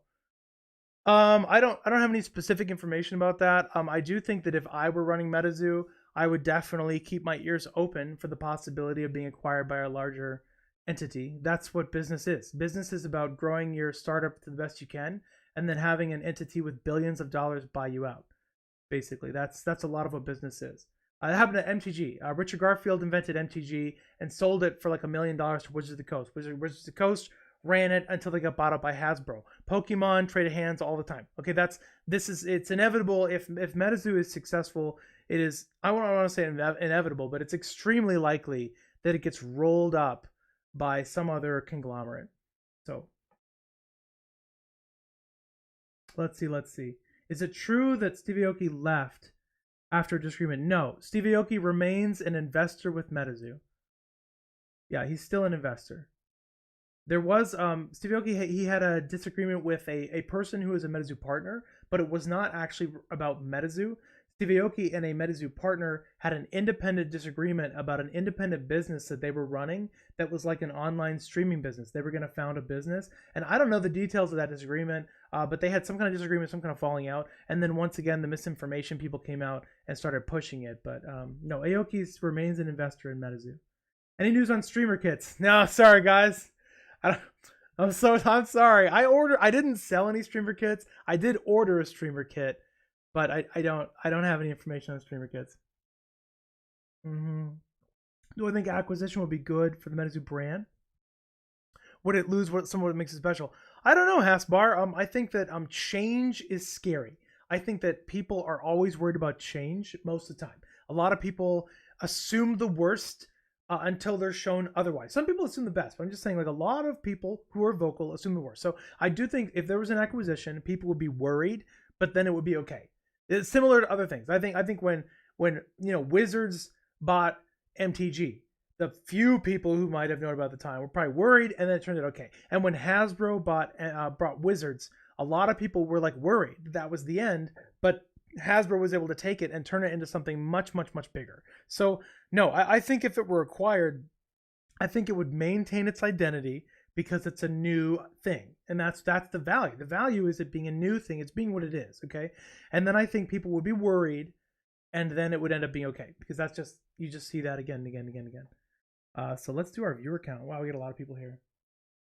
I don't have any specific information about that. I do think that if I were running MetaZoo, I would definitely keep my ears open for the possibility of being acquired by a larger entity. That's what business is. Business is about growing your startup to the best you can, and then having an entity with billions of dollars buy you out. Basically, that's a lot of what business is. It happened at MTG. Richard Garfield invented MTG and sold it for like $1 million to Wizards of the Coast. Wizards of the Coast ran it until they got bought up by Hasbro. Pokemon traded hands all the time. Okay, it's inevitable. If MetaZoo is successful, it is, I don't want to say inevitable, but it's extremely likely that it gets rolled up by some other conglomerate. So let's see. Is it true that Steve Aoki left after disagreement? No, Steve Aoki remains an investor with MetaZoo. Yeah, he's still an investor. There was Steve Aoki, he had a disagreement with a person who is a MetaZoo partner, but it was not actually about MetaZoo. Steve Aoki and a MetaZoo partner had an independent disagreement about an independent business that they were running that was like an online streaming business. They were going to found a business, and I don't know the details of that disagreement, but they had some kind of disagreement, some kind of falling out, and then once again the misinformation people came out and started pushing it. But no, Aoki remains an investor in MetaZoo. Any news on streamer kits? No, sorry guys. I'm sorry. I didn't sell any streamer kits. I did order a streamer kit, but I don't have any information on streamer kits. Do I think acquisition would be good for the MetaZoo brand? Would it lose some of what makes it special? I don't know, Hasbar. I think that change is scary. I think that people are always worried about change most of the time. A lot of people assume the worst until they're shown otherwise. Some people assume the best, but I'm just saying, like, a lot of people who are vocal assume the worst. So I do think if there was an acquisition, people would be worried, but then it would be okay. It's similar to other things. I think when Wizards bought MTG, the few people who might have known about the time were probably worried, and then it turned out okay. And when Hasbro brought Wizards, a lot of people were like worried that was the end, but Hasbro was able to take it and turn it into something much, much, much bigger. So no, I think if it were acquired, I think it would maintain its identity because it's a new thing, and that's the value. The value is it being a new thing. It's being what it is, okay? And then I think people would be worried, and then it would end up being okay because that's just, you just see that again and again and again and again. So let's do our viewer count. Wow, we got a lot of people here.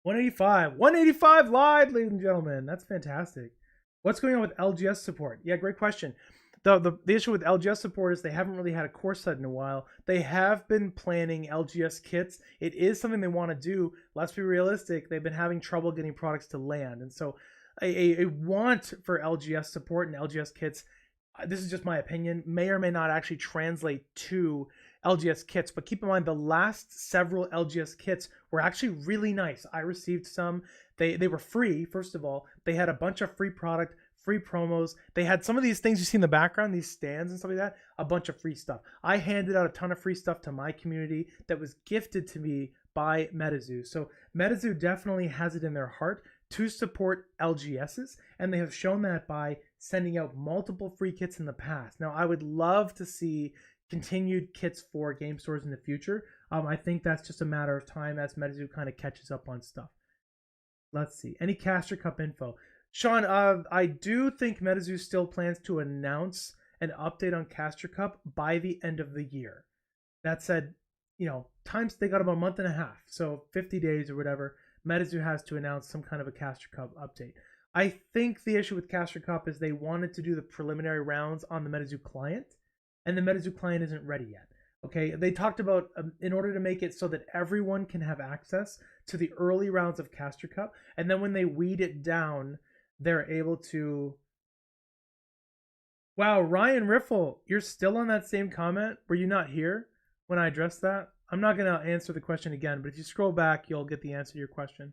185 live, ladies and gentlemen. That's fantastic. What's going on with LGS support? Yeah, great question. The issue with LGS support is they haven't really had a core set in a while. They have been planning LGS kits. It is something they want to do. Let's be realistic. They've been having trouble getting products to land. And so a want for LGS support and LGS kits, this is just my opinion, may or may not actually translate to LGS kits. But keep in mind, the last several LGS kits were actually really nice. I received some. They were free, first of all. They had a bunch of free product, free promos. They had some of these things you see in the background, these stands and stuff like that, a bunch of free stuff. I handed out a ton of free stuff to my community that was gifted to me by MetaZoo. So MetaZoo definitely has it in their heart to support LGSs, and they have shown that by sending out multiple free kits in the past. Now, I would love to see continued kits for game stores in the future. I think that's just a matter of time as MetaZoo kind of catches up on stuff. Let's see. Any Caster Cup info? Sean, I do think MetaZoo still plans to announce an update on Caster Cup by the end of the year. That said, times they got about a month and a half, so 50 days or whatever, MetaZoo has to announce some kind of a Caster Cup update. I think the issue with Caster Cup is they wanted to do the preliminary rounds on the MetaZoo client, and the MetaZoo client isn't ready yet. Okay, they talked about in order to make it so that everyone can have access to the early rounds of Caster Cup, and then when they weed it down, they're able to. Wow, Ryan Riffle, you're still on that same comment. Were you not here when I addressed that? I'm not going to answer the question again, but if you scroll back, you'll get the answer to your question.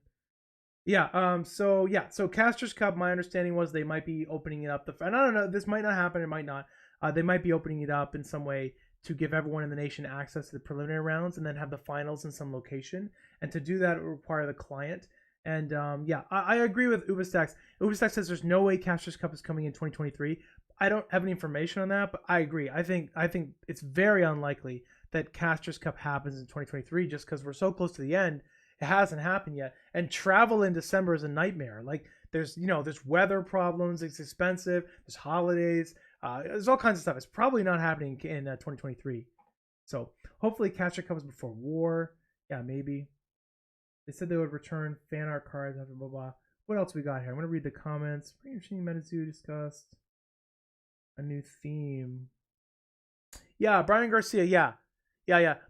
Yeah, so Caster's Cup, my understanding was they might be opening it up. And I don't know, this might not happen, it might not. They might be opening it up in some way to give everyone in the nation access to the preliminary rounds and then have the finals in some location. And to do that, it would require the client. And I agree with Ubistax. Ubistax says there's no way Caster's Cup is coming in 2023. I don't have any information on that, but I agree. I think it's very unlikely that Caster's Cup happens in 2023 just because we're so close to the end. It hasn't happened yet. And travel in December is a nightmare. Like there's weather problems. It's expensive. There's holidays. There's all kinds of stuff. It's probably not happening in 2023. So hopefully Caster comes before war. Yeah, maybe. They said they would return fan art cards after blah blah. What else we got here? I'm gonna read the comments. Pretty interesting MetaZoo discussed. A new theme. Yeah, Brian Garcia. Yeah.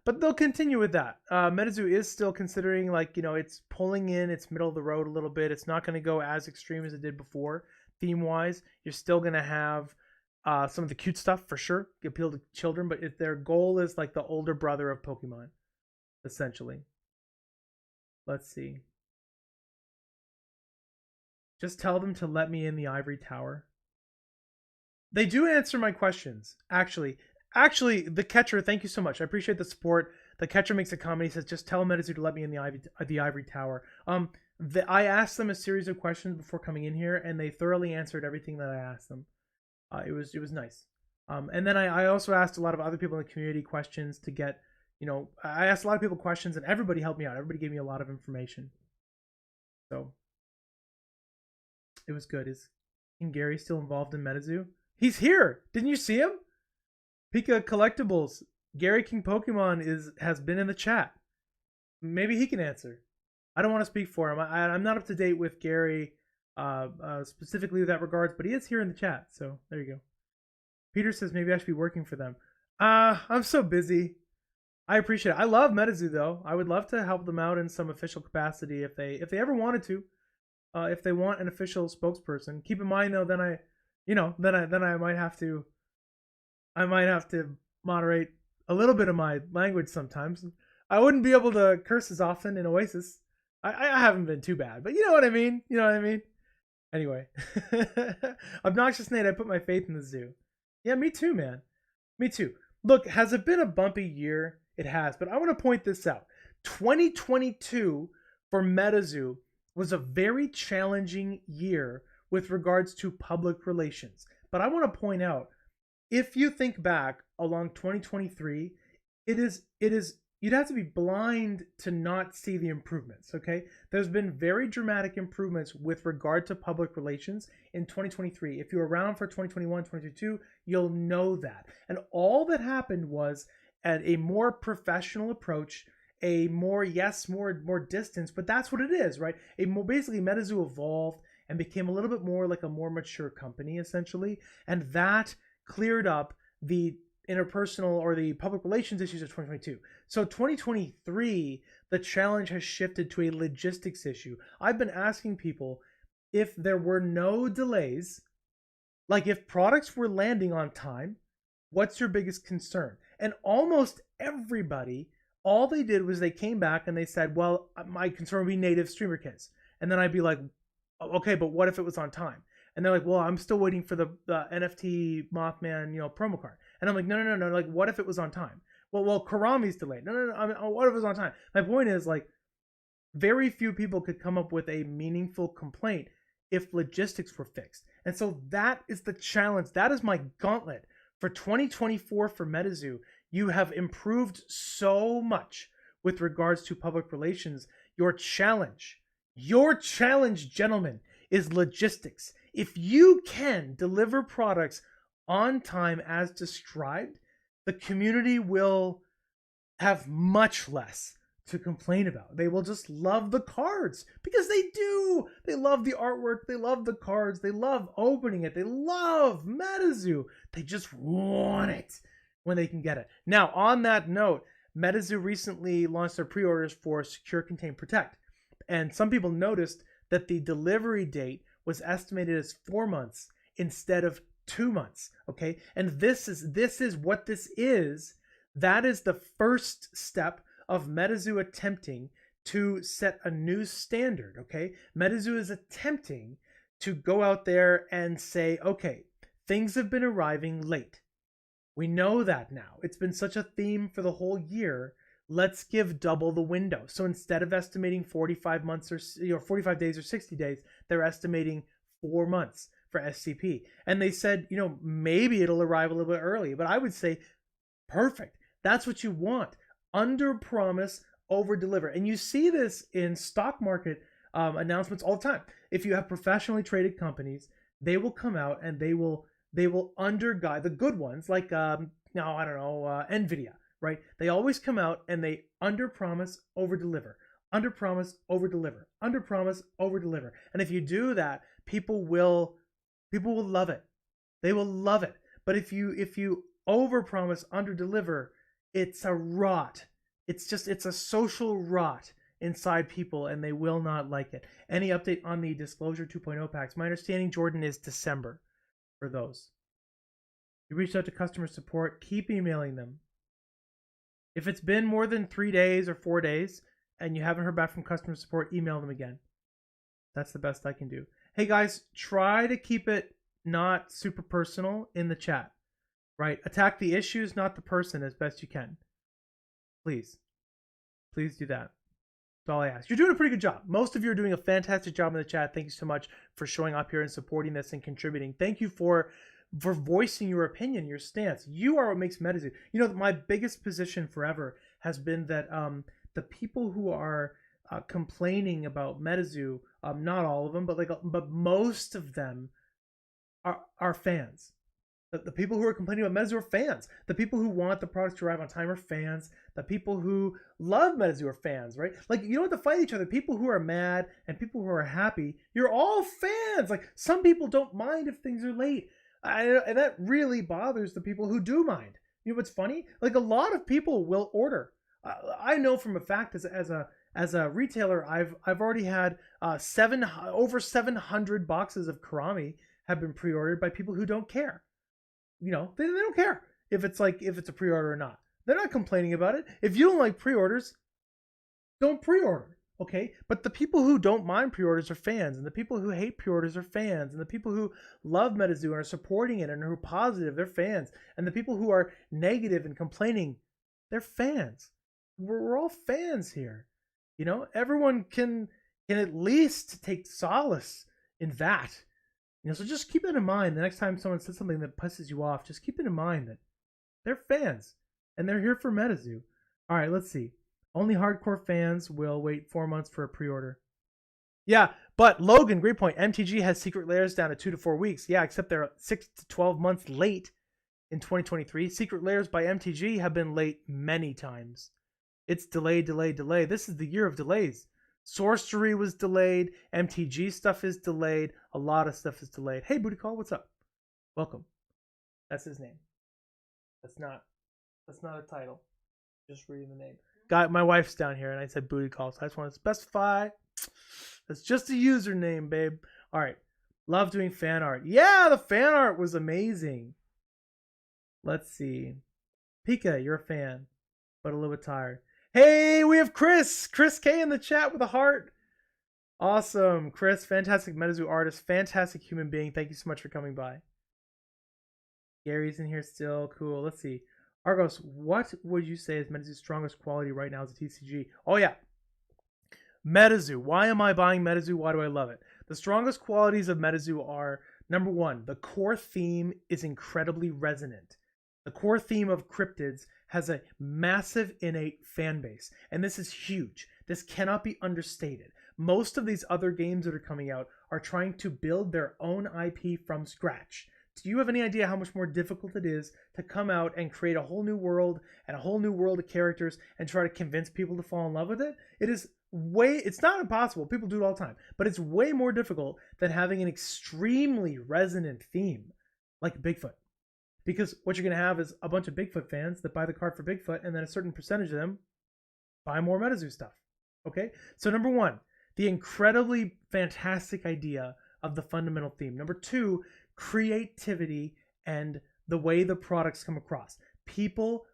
But they'll continue with that. MetaZoo is still considering, like, it's pulling in its middle of the road a little bit. It's not going to go as extreme as it did before, theme wise. You're still going to have some of the cute stuff for sure, appeal to children. But if their goal is like the older brother of Pokemon, essentially. Let's see. Just tell them to let me in the ivory tower. They do answer my questions, actually. Actually, the catcher, thank you so much. I appreciate the support. The catcher makes a comment. He says, "Just tell MetaZoo to let me in the ivory tower." I asked them a series of questions before coming in here, and they thoroughly answered everything that I asked them. It was nice. And then I also asked a lot of other people in the community questions to get, I asked a lot of people questions, and everybody helped me out. Everybody gave me a lot of information. So it was good. Is King Gary still involved in MetaZoo? He's here. Didn't you see him? Pika Collectibles, Gary King Pokemon has been in the chat. Maybe he can answer. I don't want to speak for him. I'm not up to date with Gary specifically with that regards, but he is here in the chat. So there you go. Peter says maybe I should be working for them. I'm so busy. I appreciate it. I love MetaZoo though. I would love to help them out in some official capacity if they ever wanted to. If they want an official spokesperson. Keep in mind though, then I might have to. I might have to moderate a little bit of my language sometimes. I wouldn't be able to curse as often in Oasis. I haven't been too bad, but you know what I mean? You know what I mean? Anyway. Obnoxious Nate, I put my faith in the zoo. Yeah, me too, man. Me too. Look, has it been a bumpy year? It has, but I want to point this out. 2022 for MetaZoo was a very challenging year with regards to public relations. But I want to point out, if you think back along 2023, it is you'd have to be blind to not see the improvements, okay? There's been very dramatic improvements with regard to public relations in 2023. If you're around for 2021, 2022, you'll know that. And all that happened was at a more professional approach, a more distance, but that's what it is, right? Basically MetaZoo evolved and became a little bit more like a more mature company, essentially, and that cleared up the interpersonal or the public relations issues of 2022. So 2023, the challenge has shifted to a logistics issue. I've been asking people if there were no delays, like if products were landing on time, what's your biggest concern? And almost everybody, all they did was they came back and they said, well, my concern would be native streamer kits. And then I'd be like, okay, but what if it was on time? And they're like, well, I'm still waiting for the NFT Mothman, promo card. And I'm like, no. Like, what if it was on time? Well, Karami's delayed. No. I mean, what if it was on time? My point is, like, very few people could come up with a meaningful complaint if logistics were fixed. And so that is the challenge. That is my gauntlet for 2024 for MetaZoo. You have improved so much with regards to public relations. Your challenge, gentlemen, is logistics. If you can deliver products on time as described, the community will have much less to complain about. They will just love the cards because they do. They love the artwork. They love the cards. They love opening it. They love MetaZoo. They just want it when they can get it. Now, on that note, MetaZoo recently launched their pre-orders for Secure, Contain, Protect. And some people noticed that the delivery date was estimated as 4 months instead of 2 months. Okay, and this is what this is. That is the first step of MetaZoo attempting to set a new standard. Okay, MetaZoo is attempting to go out there and say, okay, things have been arriving late. We know that now. It's been such a theme for the whole year. Let's give double the window. So instead of estimating 45 months or 45 days or 60 days, they're estimating 4 months for SCP. And they said, maybe it'll arrive a little bit early, but I would say perfect. That's what you want. Under promise, over deliver. And you see this in stock market announcements all the time. If you have professionally traded companies, they will come out and they will underguide the good ones, like Nvidia. Right? They always come out and they under promise, over deliver. Under promise, over deliver. Under promise, over deliver. And if you do that, people will love it. They will love it. But if you overpromise, underdeliver, it's a rot. It's a social rot inside people, and they will not like it. Any update on the Disclosure 2.0 packs? My understanding, Jordan, is December for those. You reached out to customer support, keep emailing them. If it's been more than 3 days or 4 days and you haven't heard back from customer support, email them again. That's the best I can do. Hey guys, try to keep it not super personal in the chat, right? Attack the issues, not the person, as best you can. Please do that. That's all I ask. You're doing a pretty good job. Most of you are doing a fantastic job in the chat. Thank you so much for showing up here and supporting this and contributing. Thank you for voicing your opinion, your stance. You are what makes MetaZoo. You know, my biggest position forever has been that the people who are complaining about MetaZoo, not all of them, but most of them are fans. The people who are complaining about MetaZoo are fans. The people who want the products to arrive on time are fans. The people who love MetaZoo are fans, right? Like, you don't have to fight each other. People who are mad and people who are happy, you're all fans. Like, some people don't mind if things are late. And that really bothers the people who do mind. You know what's funny? Like, a lot of people will order. I know from a fact as a retailer, I've already had over 700 boxes of Karami have been pre-ordered by people who don't care. You know, they don't care if it's a pre-order or not. They're not complaining about it. If you don't like pre-orders, don't pre-order, okay? But the people who don't mind pre-orders are fans, and the people who hate pre-orders are fans, and the people who love MetaZoo and are supporting it and are positive, they're fans, and the people who are negative and complaining, they're fans. We're all fans here, you know. Everyone can at least take solace in that. You know, so just keep it in mind. The next time someone says something that pisses you off, just keep it in mind that they're fans and they're here for MetaZoo. All right, let's see. Only hardcore fans will wait 4 months for a pre-order. Yeah, but Logan, great point. MTG has secret layers down to 2 to 4 weeks. Yeah, except they're 6 to 12 months late in 2023. Secret layers by MTG have been late many times. It's delay. This is the year of delays. Sorcery was delayed. MTG stuff is delayed. A lot of stuff is delayed. Hey, Booty Call, what's up? Welcome. That's his name. That's not a title. Just reading the name. My wife's down here, and I said Booty Call, so I just want to specify. That's just a username, babe. All right. Love doing fan art. Yeah, the fan art was amazing. Let's see. Pika, you're a fan, but a little bit tired. Hey, we have Chris K in the chat with a heart. Awesome. Chris, fantastic MetaZoo artist, fantastic human being. Thank you so much for coming by. Gary's in here still. Cool. Let's see. Argos, what would you say is MetaZoo's strongest quality right now as a TCG? Oh, yeah. MetaZoo. Why am I buying MetaZoo? Why do I love it? The strongest qualities of MetaZoo are, number one, the core theme is incredibly resonant. The core theme of cryptids has a massive innate fan base, and this is huge. This cannot be understated. Most of these other games that are coming out are trying to build their own IP from scratch. Do you have any idea how much more difficult it is to come out and create a whole new world and a whole new world of characters and try to convince people to fall in love with it? It's not impossible. People do it all the time, but it's way more difficult than having an extremely resonant theme like Bigfoot. Because what you're going to have is a bunch of Bigfoot fans that buy the card for Bigfoot, and then a certain percentage of them buy more MetaZoo stuff. Okay? So number one, the incredibly fantastic idea of the fundamental theme. Number two, creativity and the way the products come across. People,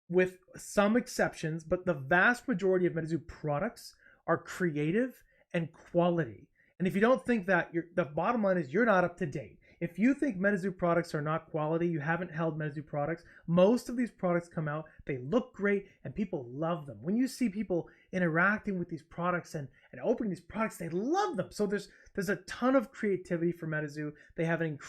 with some exceptions, but the vast majority of MetaZoo products are creative and quality. And if you don't think that, the bottom line is you're not up to date. If you think MetaZoo products are not quality, you haven't held MetaZoo products. Most of these products come out, they look great, and people love them. When you see people interacting with these products and opening these products, they love them. So there's a ton of creativity for MetaZoo. They have an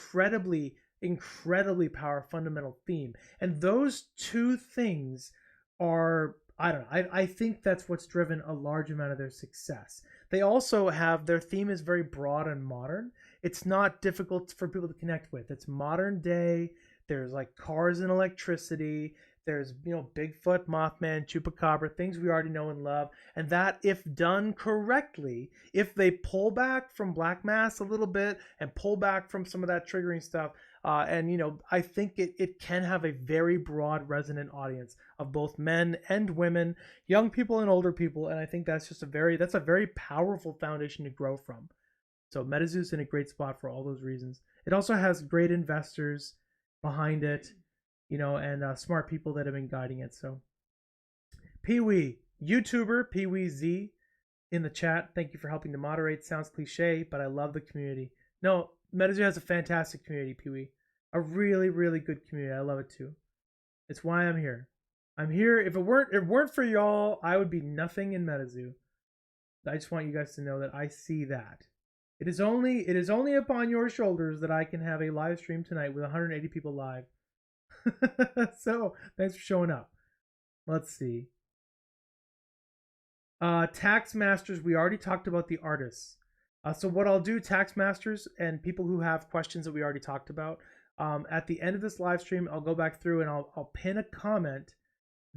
incredibly powerful fundamental theme. And those two things are, I don't know, I think that's what's driven a large amount of their success. They also have, their theme is very broad and modern. It's not difficult for people to connect with. It's modern day. There's like cars and electricity. There's, Bigfoot, Mothman, Chupacabra, things we already know and love. And that, if done correctly, if they pull back from Black Mass a little bit and pull back from some of that triggering stuff, And I think it can have a very broad, resonant audience of both men and women, young people and older people. And I think that's a very powerful foundation to grow from. So MetaZoo's in a great spot for all those reasons. It also has great investors behind it, and smart people that have been guiding it. So Pee-wee, YouTuber Pee-wee Z in the chat. Thank you for helping to moderate. Sounds cliche, but I love the community. No, MetaZoo has a fantastic community, Pee-wee. A really, really good community. I love it too. It's why I'm here. I'm here. If it weren't for y'all, I would be nothing in MetaZoo. I just want you guys to know that I see that. It is only upon your shoulders that I can have a live stream tonight with 180 people live. So thanks for showing up. Let's see. Tax masters, we already talked about the artists. So what I'll do, tax masters and people who have questions that we already talked about, at the end of this live stream, I'll go back through and I'll pin a comment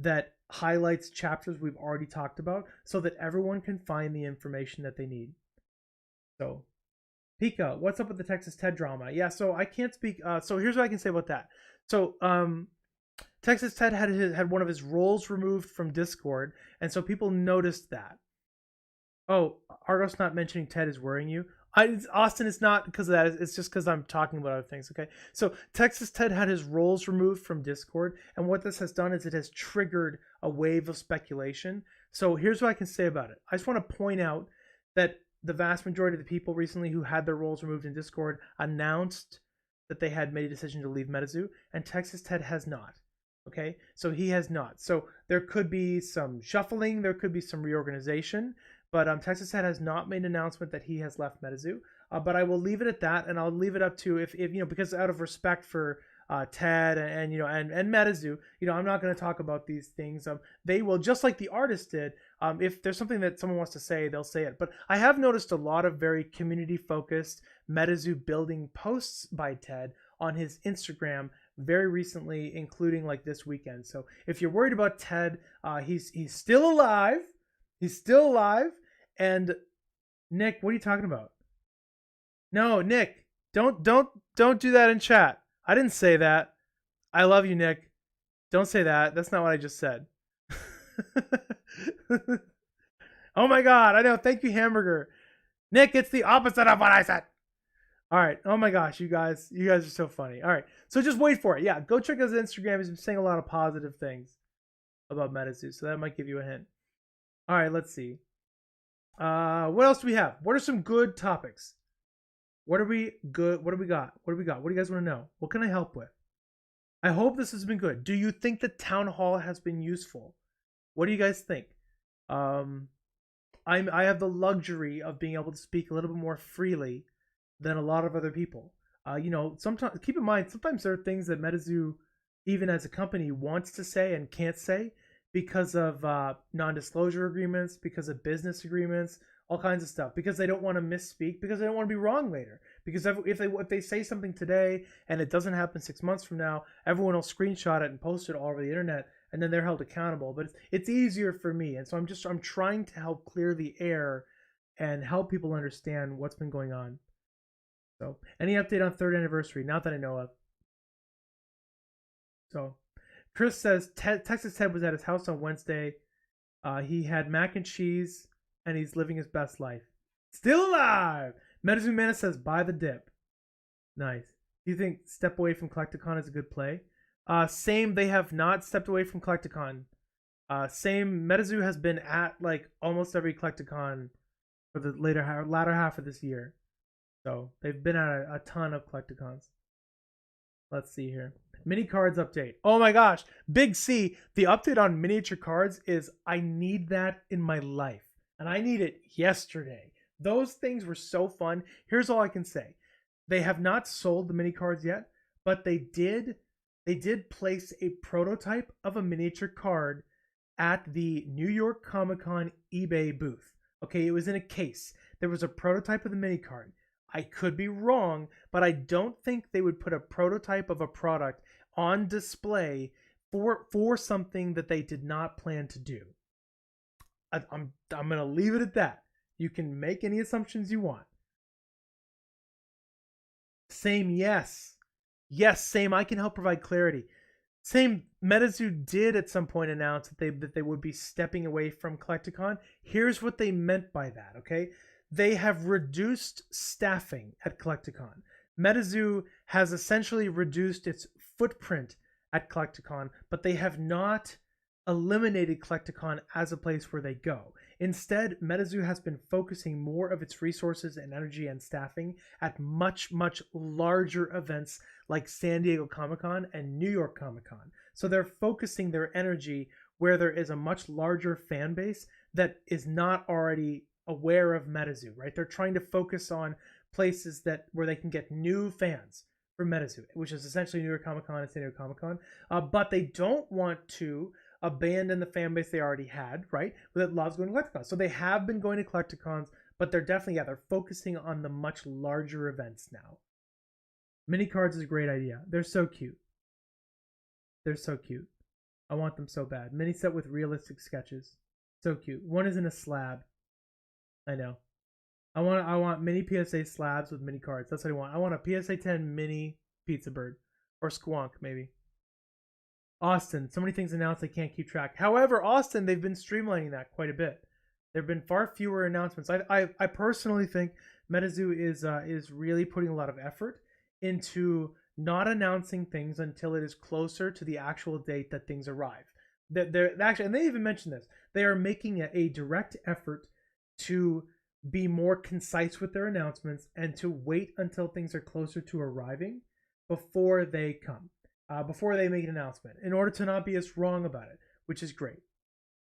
that highlights chapters we've already talked about so that everyone can find the information that they need. So Pika, what's up with the Texas TED drama? Yeah, so I can't speak. So here's what I can say about that. So Texas TED had one of his roles removed from Discord, and so people noticed that. Oh, Argos not mentioning TED is worrying you. Austin, it's not because of that. It's just because I'm talking about other things. Okay, so Texas TED had his roles removed from Discord, and what this has done is it has triggered a wave of speculation. So here's what I can say about it. I just want to point out that the vast majority of the people recently who had their roles removed in Discord announced that they had made a decision to leave MetaZoo, and Texas TED has not. Okay, so he has not. So there could be some shuffling, there could be some reorganization, but Texas TED has not made an announcement that he has left MetaZoo. But I will leave it at that, and I'll leave it up to if because out of respect for TED and MetaZoo, I'm not going to talk about these things. They will, just like the artist did. If there's something that someone wants to say, they'll say it. But I have noticed a lot of very community-focused MetaZoo building posts by TED on his Instagram very recently, including like this weekend. So if you're worried about TED, he's still alive. He's still alive. And Nick, what are you talking about? No, Nick, don't do that in chat. I didn't say that. I love you, Nick. Don't say that. That's not what I just said. Oh my God, I know. Thank you, Hamburger. Nick, it's the opposite of what I said. All right. Oh my gosh, you guys are so funny. All right. So just wait for it. Yeah, go check out his Instagram. He's been saying a lot of positive things about MetaZoo, so that might give you a hint. All right, let's see. What else do we have? What are some good topics? What do we got? What do you guys want to know? What can I help with? I hope this has been good. Do you think the town hall has been useful? What do you guys think? I have the luxury of being able to speak a little bit more freely than a lot of other people. Sometimes keep in mind, sometimes there are things that MetaZoo, even as a company, wants to say and can't say because of non-disclosure agreements, because of business agreements, all kinds of stuff, because they don't want to misspeak, because they don't want to be wrong later. Because if they say something today and it doesn't happen 6 months from now, everyone will screenshot it and post it all over the internet, and then they're held accountable. But it's easier for me, and so I'm trying to help clear the air and help people understand what's been going on. So, any update on 3rd anniversary? Not that I know of. So, Chris says Texas TED was at his house on Wednesday. He had mac and cheese, and he's living his best life. Still alive! MetaZoo Mana says, buy the dip. Nice. Do you think step away from Collecticon is a good play? Same, they have not stepped away from Collecticon. Same, MetaZoo has been at like almost every Collecticon for the latter half of this year. So they've been at a ton of Collecticons. Let's see here. Mini cards update. Oh my gosh. Big C. The update on miniature cards is I need that in my life. And I need it yesterday. Those things were so fun. Here's all I can say. They have not sold the mini cards yet, but they did place a prototype of a miniature card at the New York Comic-Con eBay booth. Okay, it was in a case. There was a prototype of the mini card. I could be wrong, but I don't think they would put a prototype of a product on display for something that they did not plan to do. I'm going to leave it at that. You can make any assumptions you want. Same, yes. Yes, same. I can help provide clarity. Same. MetaZoo did at some point announce that they would be stepping away from Collecticon. Here's what they meant by that. Okay, they have reduced staffing at Collecticon. MetaZoo has essentially reduced its footprint at Collecticon, but they have not eliminated Collecticon as a place where they go. Instead, MetaZoo has been focusing more of its resources and energy and staffing at much, much larger events like San Diego Comic-Con and New York Comic-Con. So they're focusing their energy where there is a much larger fan base that is not already aware of MetaZoo, right? They're trying to focus on places that where they can get new fans for MetaZoo, which is essentially New York Comic-Con and San Diego Comic-Con. But they don't want to abandon the fan base they already had, right? That loves going to Collecticons. So they have been going to Collecticons, but they're definitely, they're focusing on the much larger events now. Mini cards is a great idea. They're so cute. They're so cute. I want them so bad. Mini set with realistic sketches. So cute. One is in a slab. I know. I want mini PSA slabs with mini cards. That's what I want. I want a PSA 10 mini Pizza Bird. Or Squonk, maybe. Austin. So many things announced I can't keep track. However, Austin, they've been streamlining that quite a bit. There have been far fewer announcements. I personally think MetaZoo is really putting a lot of effort into not announcing things until it is closer to the actual date that things arrive. They're actually, and they even mentioned this, they are making a direct effort to be more concise with their announcements and to wait until things are closer to arriving before they come, before they make an announcement, in order to not be as wrong about it, which is great.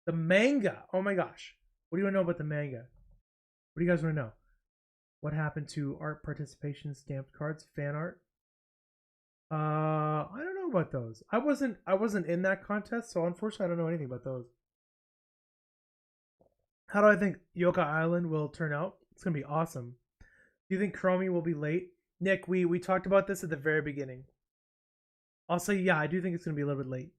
The manga, oh my gosh, what do you want to know about the manga? What do you guys want to know? What happened to art participation stamped cards, fan art? I don't know about those. I wasn't in that contest, so unfortunately I don't know anything about those. How do I think Yoka Island will turn out? It's gonna be awesome. Do you think Karami will be late? Nick, we talked about this at the very beginning. I'll say yeah, I do think it's gonna be a little bit late.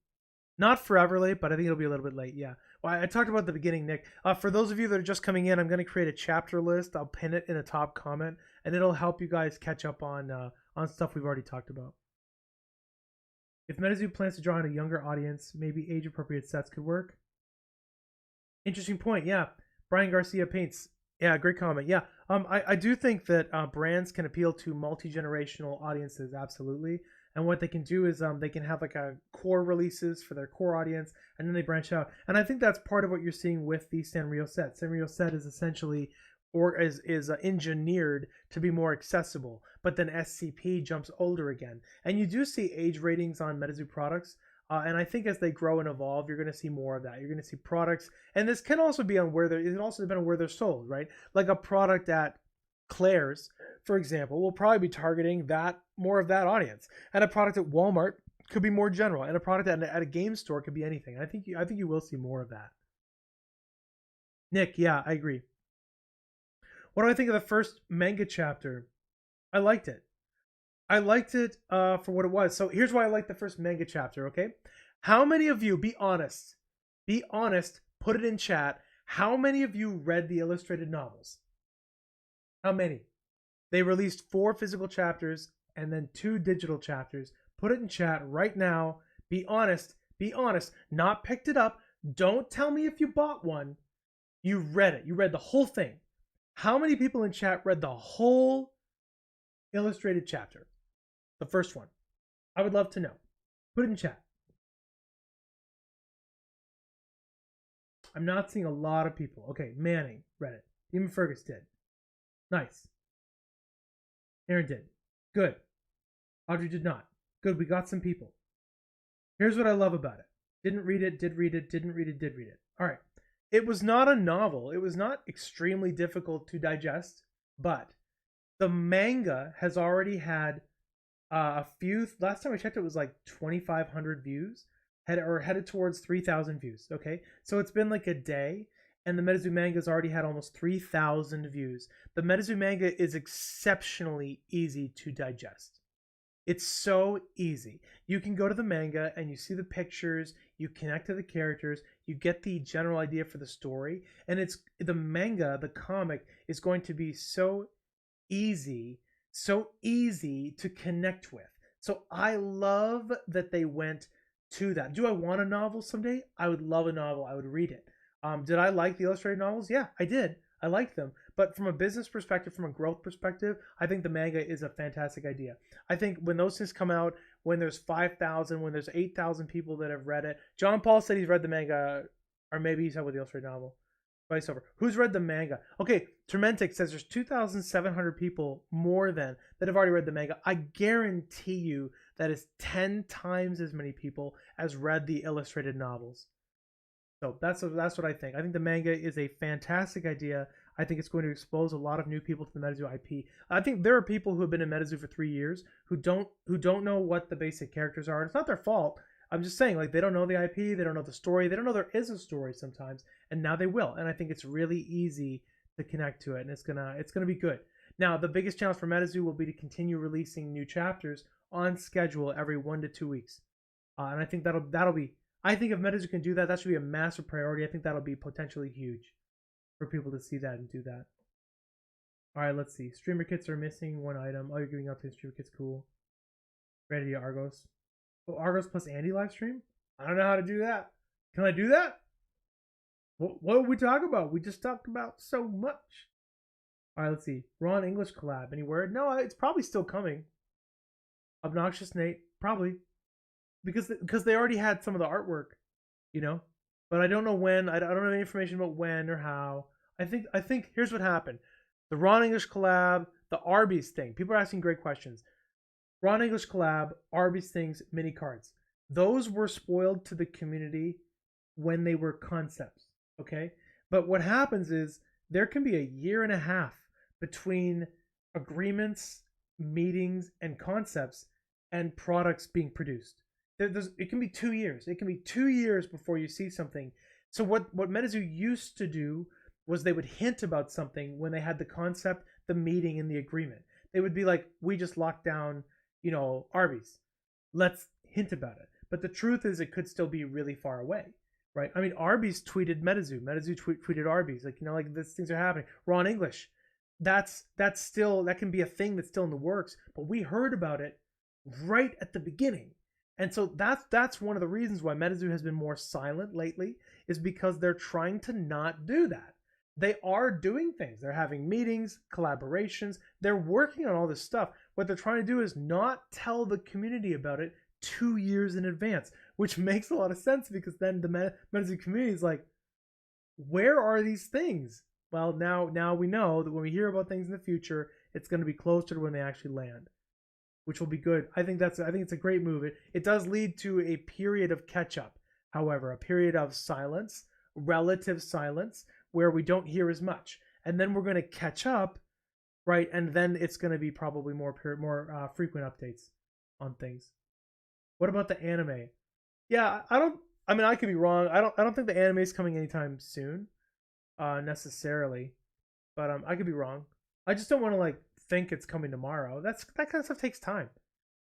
Not forever late, but I think it'll be a little bit late. Yeah. Well, I talked about the beginning, Nick. For those of you that are just coming in, I'm going to create a chapter list. I'll pin it in a top comment, and it'll help you guys catch up on stuff we've already talked about. If MetaZoo plans to draw in a younger audience, maybe age-appropriate sets could work. Interesting point. Yeah. Brian Garcia Paints. Yeah, great comment. Yeah. I do think that brands can appeal to multi-generational audiences. Absolutely. And what they can do is they can have like a core releases for their core audience, and then they branch out. And I think that's part of what you're seeing with the Sanrio set. Sanrio set is essentially is engineered to be more accessible, but then SCP jumps older again. And you do see age ratings on MetaZoo products. And I think as they grow and evolve, you're going to see more of that. You're going to see products, and this can also be on where they're. It can also depend on where they're sold, right? Like a product at Claire's, for example, will probably be targeting that more of that audience, and a product at Walmart could be more general, and a product at a game store could be anything. I think you will see more of that. Nick, yeah, I agree. What do I think of the first manga chapter? I liked it. I liked it for what it was. So here's why I like the first manga chapter. Okay, how many of you? Be honest. Be honest. Put it in chat. How many of you read the illustrated novels? How many? They released 4 physical chapters and then 2 digital chapters. Put it in chat right now. Be honest. Be honest. Not picked it up. Don't tell me if you bought one. You read it. You read the whole thing. How many people in chat read the whole illustrated chapter? The first one. I would love to know. Put it in chat. I'm not seeing a lot of people. Okay, Manning read it. Demon Fergus did. Nice. Aaron did. Good. Audrey did not. Good, we got some people. Here's what I love about it. Didn't read it, did read it, didn't read it, did read it. All right. It was not a novel. It was not extremely difficult to digest, but the manga has already had a few. Last time I checked, it was like 2,500 views, headed towards 3,000 views. Okay, so it's been like a day, and the MetaZoo manga's already had almost 3,000 views. The MetaZoo manga is exceptionally easy to digest. It's so easy. You can go to the manga and you see the pictures, you connect to the characters, you get the general idea for the story, and it's the manga, the comic is going to be so easy to connect with. So I love that they went to that. Do I want a novel someday? I would love a novel. I would read it. Did I like the illustrated novels? Yeah, I did. I liked them. But from a business perspective, from a growth perspective, I think the manga is a fantastic idea. I think when those things come out, when there's 5,000, when there's 8,000 people that have read it, John Paul said he's read the manga, or maybe he's had with the illustrated novel. Vice over. Who's read the manga? Okay, Tormentic says there's 2,700 people more than that have already read the manga. I guarantee you that is 10 times as many people as read the illustrated novels. So that's what I think. I think the manga is a fantastic idea. I think it's going to expose a lot of new people to the MetaZoo IP. I think there are people who have been in MetaZoo for 3 years who don't know what the basic characters are. It's not their fault. I'm just saying, like, they don't know the IP, they don't know the story, they don't know there is a story sometimes, and now they will. And I think it's really easy to connect to it, and it's gonna be good. Now, the biggest challenge for MetaZoo will be to continue releasing new chapters on schedule every 1 to 2 weeks, and I think that'll be. I think if MetaZoo can do that, that should be a massive priority. I think that'll be potentially huge for people to see that and do that. All right, let's see. Streamer kits are missing one item. Oh, you're giving out to streamer kits. Cool. Ready to Argos. Oh, Argos plus Andy live stream? I don't know how to do that. Can I do that? What did we talk about? We just talked about so much. All right, let's see. Ron English collab. Any word? No, it's probably still coming. Obnoxious Nate. Probably. Because they already had some of the artwork, you know? But I don't know when. I don't have any information about when or how. I think here's what happened. The Ron English collab, the Arby's thing. People are asking great questions. Ron English collab, Arby's things, mini cards. Those were spoiled to the community when they were concepts, okay? But what happens is there can be a year and a half between agreements, meetings, and concepts and products being produced. It can be 2 years. It can be 2 years before you see something. So what MetaZoo used to do was they would hint about something when they had the concept, the meeting, and the agreement. They would be like, we just locked down, Arby's. Let's hint about it. But the truth is it could still be really far away, right? I mean, Arby's tweeted MetaZoo. MetaZoo tweeted Arby's. Like these things are happening. Ron English. That can be a thing that's still in the works. But we heard about it right at the beginning. And so that's one of the reasons why MetaZoo has been more silent lately, is because they're trying to not do that. They are doing things. They're having meetings, collaborations. They're working on all this stuff. What they're trying to do is not tell the community about it 2 years in advance, which makes a lot of sense because then the MetaZoo community is like, where are these things? Well, now we know that when we hear about things in the future, it's going to be closer to when they actually land, which will be good. I think it's a great move. It does lead to a period of catch up, however, a period of silence, relative silence, where we don't hear as much, and then we're going to catch up, right? And then it's going to be probably more frequent updates on things. What about the anime? Yeah, I could be wrong. I don't think the anime is coming anytime soon, necessarily, but I could be wrong. I just don't want to think it's coming tomorrow. That kind of stuff takes time,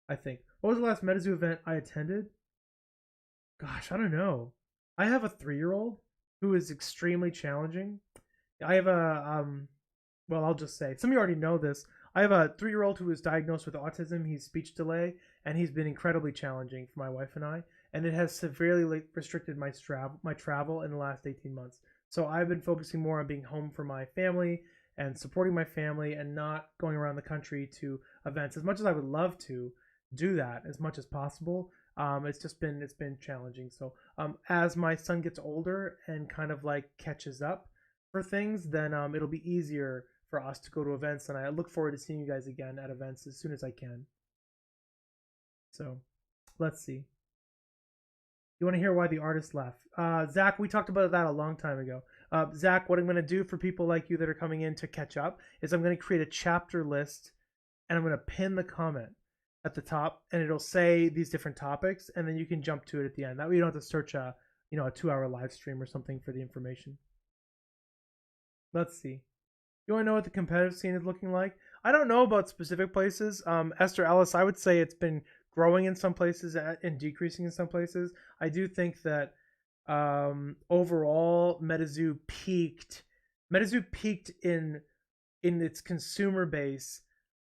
I think. What was the last MetaZoo event I attended? Gosh, I don't know. I have a 3-year-old who is extremely challenging. I have I'll just say, some of you already know this. I have a 3-year-old who is diagnosed with autism. He's speech delay, and he's been incredibly challenging for my wife and I, and it has severely restricted my travel in the last 18 months. So I've been focusing more on being home for my family and supporting my family and not going around the country to events. As much as I would love to do that as much as possible, it's been challenging. So as my son gets older and kind of catches up for things, then it'll be easier for us to go to events, and I look forward to seeing you guys again at events as soon as I can. So let's see. You want to hear why the artist left? Zach, we talked about that a long time ago. Zach, what I'm going to do for people like you that are coming in to catch up is I'm going to create a chapter list, and I'm going to pin the comment at the top, and it'll say these different topics, and then you can jump to it at the end. That way you don't have to search a 2-hour live stream or something for the information. Let's see. You want to know what the competitive scene is looking like? I don't know about specific places. Esther Ellis, I would say it's been growing in some places and decreasing in some places. I do think that overall MetaZoo peaked in its consumer base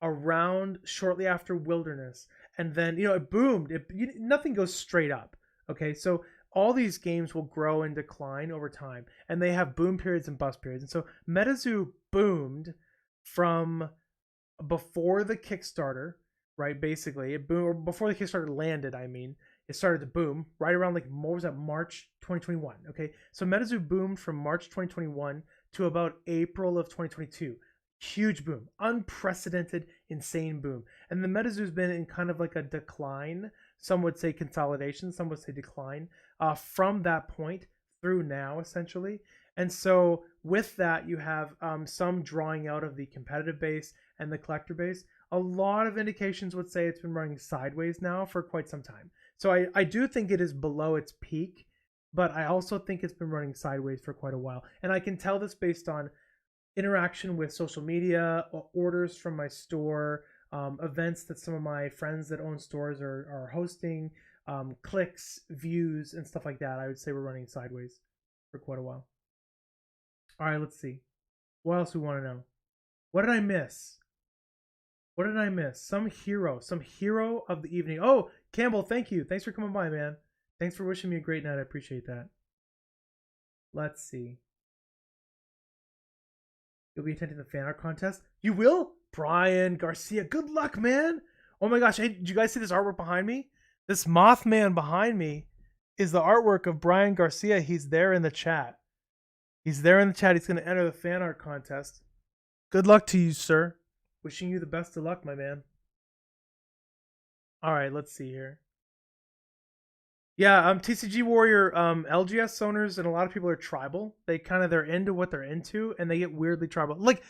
around shortly after Wilderness, and then it boomed. Nothing goes straight up. Okay, so all these games will grow and decline over time, and they have boom periods and bust periods. And so MetaZoo boomed from before the Kickstarter, right? Basically, it boomed, or before the Kickstarter landed. I mean, it started to boom right around like what was that, March 2021. Okay, so MetaZoo boomed from March 2021 to about April of 2022. Huge boom, unprecedented, insane boom. And the MetaZoo's been in kind of like a decline. Some would say consolidation, some would say decline from that point through now, essentially. And so with that, you have some drawing out of the competitive base and the collector base. A lot of indications would say it's been running sideways now for quite some time. So I do think it is below its peak, but I also think it's been running sideways for quite a while. And I can tell this based on interaction with social media, orders from my store, events that some of my friends that own stores are hosting, clicks, views, and stuff like that. I would say we're running sideways for quite a while. All right, let's see. What else we want to know? What did I miss? What did I miss? Some hero of the evening. Oh, Campbell, thank you. Thanks for coming by, man. Thanks for wishing me a great night. I appreciate that. Let's see. You'll be attending the fan art contest? You will? Brian Garcia. Good luck, man. Oh my gosh. Hey, did you guys see this artwork behind me? This Mothman behind me is the artwork of Brian Garcia. He's there in the chat. He's there in the chat. He's going to enter the fan art contest. Good luck to you, sir. Wishing you the best of luck, my man. All right, let's see here. Yeah, TCG Warrior, LGS owners and a lot of people are tribal. They're into what they're into, and they get weirdly tribal. Like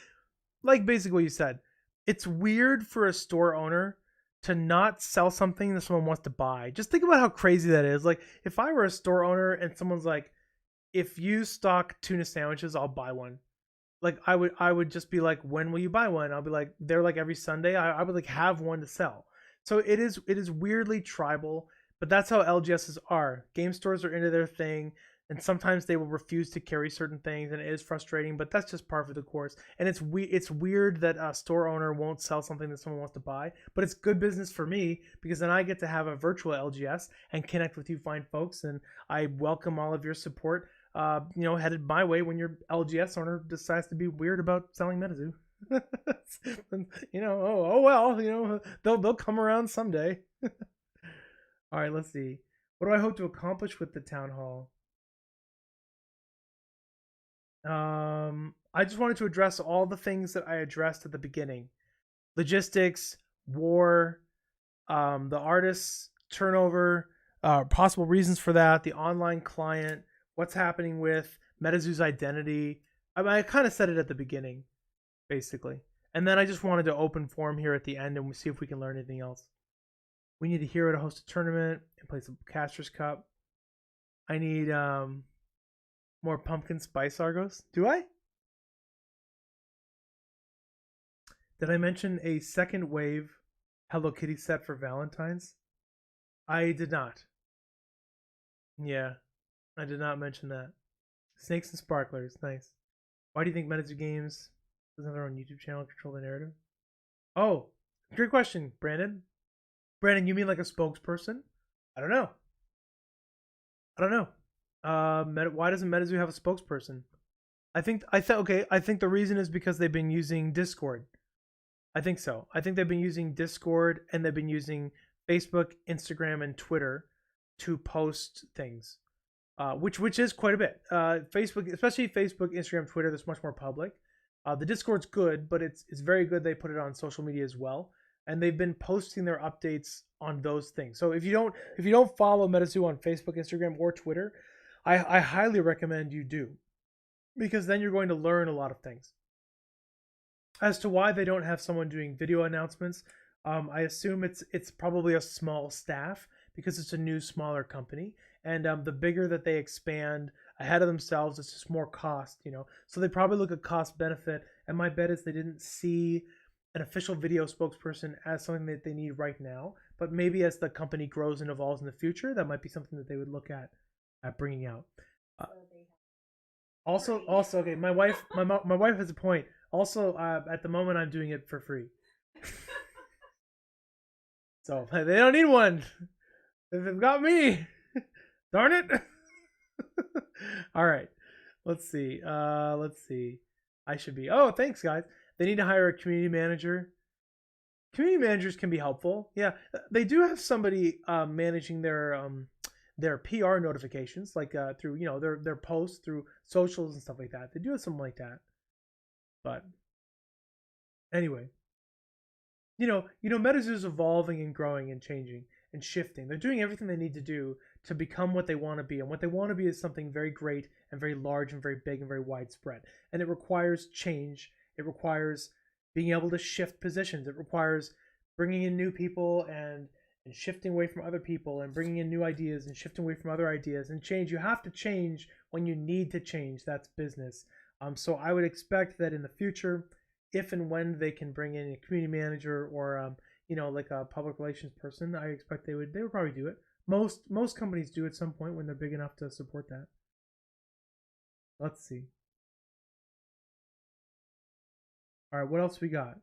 basically what you said. It's weird for a store owner to not sell something that someone wants to buy. Just think about how crazy that is. Like, if I were a store owner and someone's like, if you stock tuna sandwiches, I'll buy one. Like, I would just be like, when will you buy one? I'll be like, they're like every Sunday. I would like have one to sell. So it is weirdly tribal, but that's how LGSs are. Game stores are into their thing, and sometimes they will refuse to carry certain things, and it is frustrating, but that's just par for the course. And it's weird that a store owner won't sell something that someone wants to buy, but it's good business for me because then I get to have a virtual LGS and connect with you fine folks, and I welcome all of your support. Headed my way when your LGS owner decides to be weird about selling MetaZoo. They'll come around someday. All right, let's see. What do I hope to accomplish with the town hall? I just wanted to address all the things that I addressed at the beginning: logistics, war, the artists turnover, possible reasons for that, the online client, what's happening with MetaZoo's identity. I kind of said it at the beginning, basically. And then I just wanted to open forum here at the end and see if we can learn anything else. We need a hero to host a tournament and play some Caster's Cup. I need more pumpkin spice Argos. Do I? Did I mention a second wave Hello Kitty set for Valentine's? I did not. Yeah, I did not mention that. Snakes and Sparklers, nice. Why do you think MetaZoo Games doesn't have their own YouTube channel control the narrative? Oh, great question, Brandon. Brandon, you mean like a spokesperson? I don't know. Why doesn't MetaZoo have a spokesperson? I think the reason is because they've been using Discord. I think so. I think they've been using Discord and they've been using Facebook, Instagram, and Twitter to post things, which is quite a bit. Facebook, especially Facebook, Instagram, Twitter, that's much more public. The Discord's good, but it's very good they put it on social media as well, and they've been posting their updates on those things. So if you don't follow MetaZoo on Facebook, Instagram, or Twitter, I highly recommend you do, because then you're going to learn a lot of things. As to why they don't have someone doing video announcements, I assume it's probably a small staff because it's a new, smaller company, and the bigger that they expand ahead of themselves, it's just more cost, So they probably look at cost benefit, and my bet is they didn't see an official video spokesperson as something that they need right now. But maybe as the company grows and evolves in the future, that might be something that they would look at bringing out. Also, okay, my wife has a point. Also, at the moment, I'm doing it for free. So they don't need one. They've got me. Darn it. All right. Let's see. Let's see. I should be. Oh, thanks, guys. They need to hire a community manager. Community managers can be helpful. Yeah, they do have somebody managing their PR notifications, like through their posts through socials and stuff like that. They do have something like that. But anyway, MetaZoo is evolving and growing and changing and shifting. They're doing everything they need to do to become what they want to be, and what they want to be is something very great and very large and very big and very widespread. And it requires change. It requires being able to shift positions. It requires bringing in new people and shifting away from other people and bringing in new ideas and shifting away from other ideas and change. You have to change when you need to change. That's business. So I would expect that in the future, if and when they can bring in a community manager or like a public relations person, I expect they would probably do it. Most companies do at some point when they're big enough to support that. Let's see. All right, what else we got?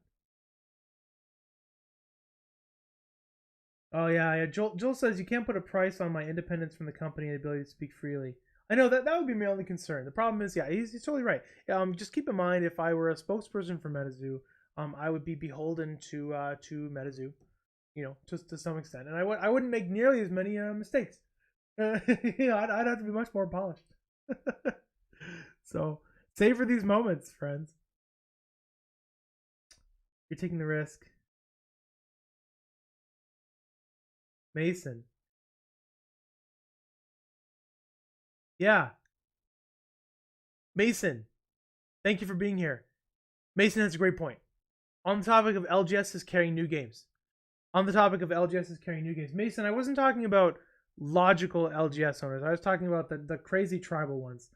Oh yeah. Joel says you can't put a price on my independence from the company and ability to speak freely. I know that would be my only concern. The problem is, yeah, he's totally right. Just keep in mind, if I were a spokesperson for MetaZoo, I would be beholden to MetaZoo, just to some extent, and I wouldn't make nearly as many mistakes. I'd have to be much more polished. So savor these moments, friends. You're taking the risk. Mason. Yeah. Mason. Thank you for being here. Mason has a great point. On the topic of LGS is carrying new games. Mason, I wasn't talking about logical LGS owners. I was talking about the crazy tribal ones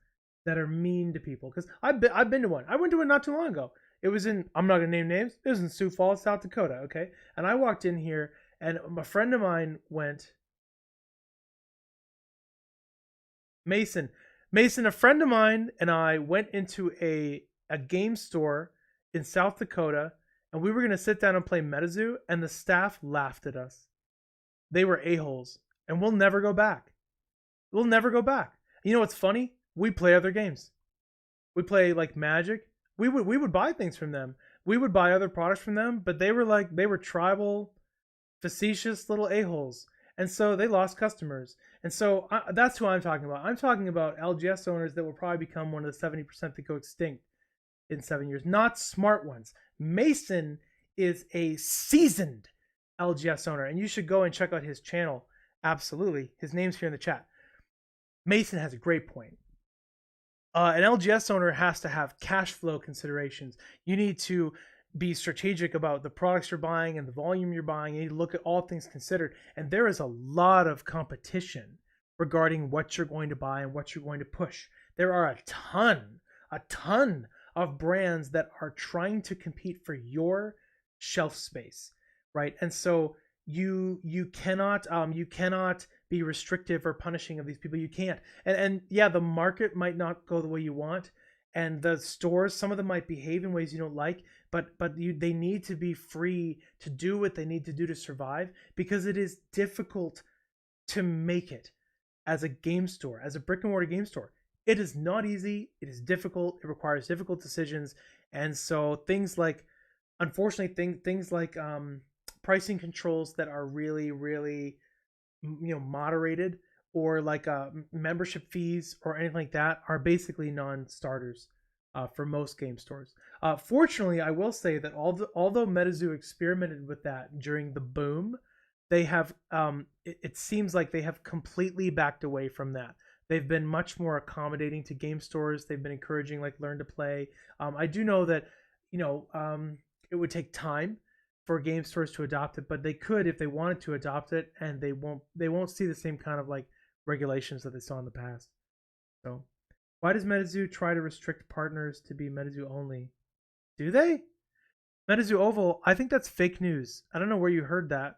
that are mean to people. Because I've been to one. I went to one not too long ago. It was in, I'm not going to name names. It was in Sioux Falls, South Dakota, okay? And I walked in here, and a friend of mine went, Mason, a friend of mine and I went into a game store in South Dakota, and we were going to sit down and play MetaZoo, and the staff laughed at us. They were a-holes, and we'll never go back. We'll never go back. You know what's funny? We play other games. We play like Magic. We would buy things from them. We would buy other products from them, but they were tribal, facetious little a-holes. And so they lost customers. And so that's who I'm talking about. I'm talking about LGS owners that will probably become one of the 70% that go extinct in 7 years. Not smart ones. Mason is a seasoned LGS owner, and you should go and check out his channel. Absolutely. His name's here in the chat. Mason has a great point. An LGS owner has to have cash flow considerations. You need to be strategic about the products you're buying and the volume you're buying. You need to look at all things considered. And there is a lot of competition regarding what you're going to buy and what you're going to push. There are a ton of brands that are trying to compete for your shelf space, right? And so you cannot be restrictive or punishing of these people. You can't. And yeah, the market might not go the way you want, and the stores, some of them might behave in ways you don't like, but they need to be free to do what they need to do to survive, because it is difficult to make it as a game store, as a brick and mortar game store. It is not easy. It is difficult. It requires difficult decisions. And so things like, unfortunately, things like pricing controls that are really, really, moderated, or like membership fees or anything like that, are basically non-starters for most game stores. Fortunately, I will say that although MetaZoo experimented with that during the boom, they have it seems like they have completely backed away from that. They've been much more accommodating to game stores. They've been encouraging like learn to play. I do know that it would take time for game stores to adopt it, but they could if they wanted to adopt it, and they won't see the same kind of like regulations that they saw in the past. So why does MetaZoo try to restrict partners to be MetaZoo only? Do they? MetaZoo Oval, I think that's fake news. I don't know where you heard that.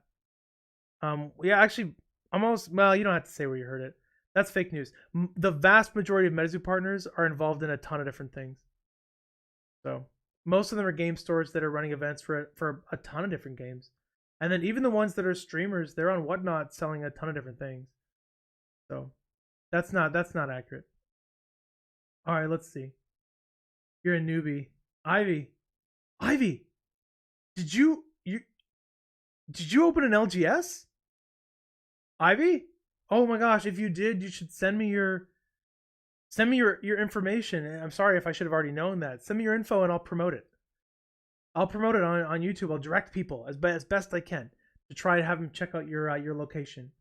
Yeah, actually, well, you don't have to say where you heard it. That's fake news. The vast majority of MetaZoo partners are involved in a ton of different things. So most of them are game stores that are running events for a ton of different games. And then even the ones that are streamers, they're on Whatnot selling a ton of different things. So that's not accurate. All right, let's see. You're a newbie. Ivy. Ivy, did you did you open an LGS? Ivy? Oh my gosh, if you did, you should send me your information. I'm sorry if I should have already known that. Send me your info and I'll promote it. I'll promote it on YouTube. I'll direct people as best I can to try to have them check out your location.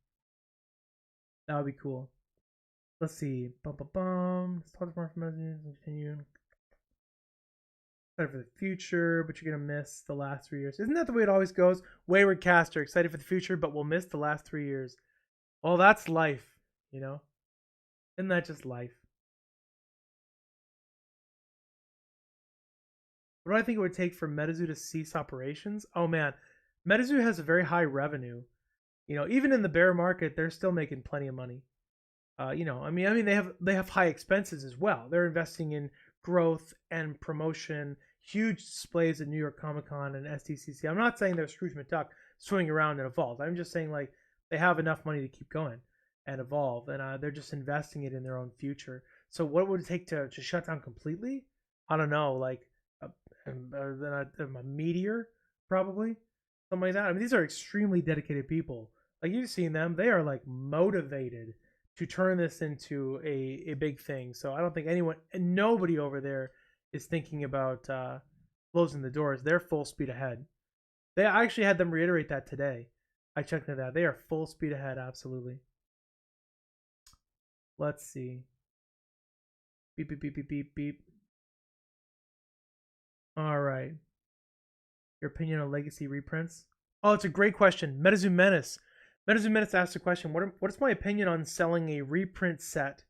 That would be cool. Let's see. Bum bum bum. Let's talk more from messages. Continue. Excited for the future, but you're gonna miss the last 3 years. Isn't that the way it always goes? Wayward Caster, excited for the future, but we'll miss the last 3 years. Well, that's life, you know? Isn't that just life? What do I think it would take for MetaZoo to cease operations? Oh man, MetaZoo has a very high revenue. You know, even in the bear market, they're still making plenty of money. I mean, they have high expenses as well. They're investing in growth and promotion, huge displays at New York Comic Con and SDCC. I'm not saying they're Scrooge McDuck swimming around in a vault. I'm just saying like they have enough money to keep going and evolve, and they're just investing it in their own future. So what would it take to shut down completely? I don't know, like a meteor, probably something like that. I mean, these are extremely dedicated people. Like you've seen them; they are like motivated to turn this into a big thing. So I don't think anyone, and nobody over there is thinking about closing the doors. They're full speed ahead. They I actually had them reiterate that today. I checked into that. They are full speed ahead, absolutely. Let's see. Beep beep beep beep beep beep. All right. Your opinion on legacy reprints? Oh, it's a great question. MetaZoo Menace. MetaZoo Menace asked a question. What is my opinion on selling a reprint set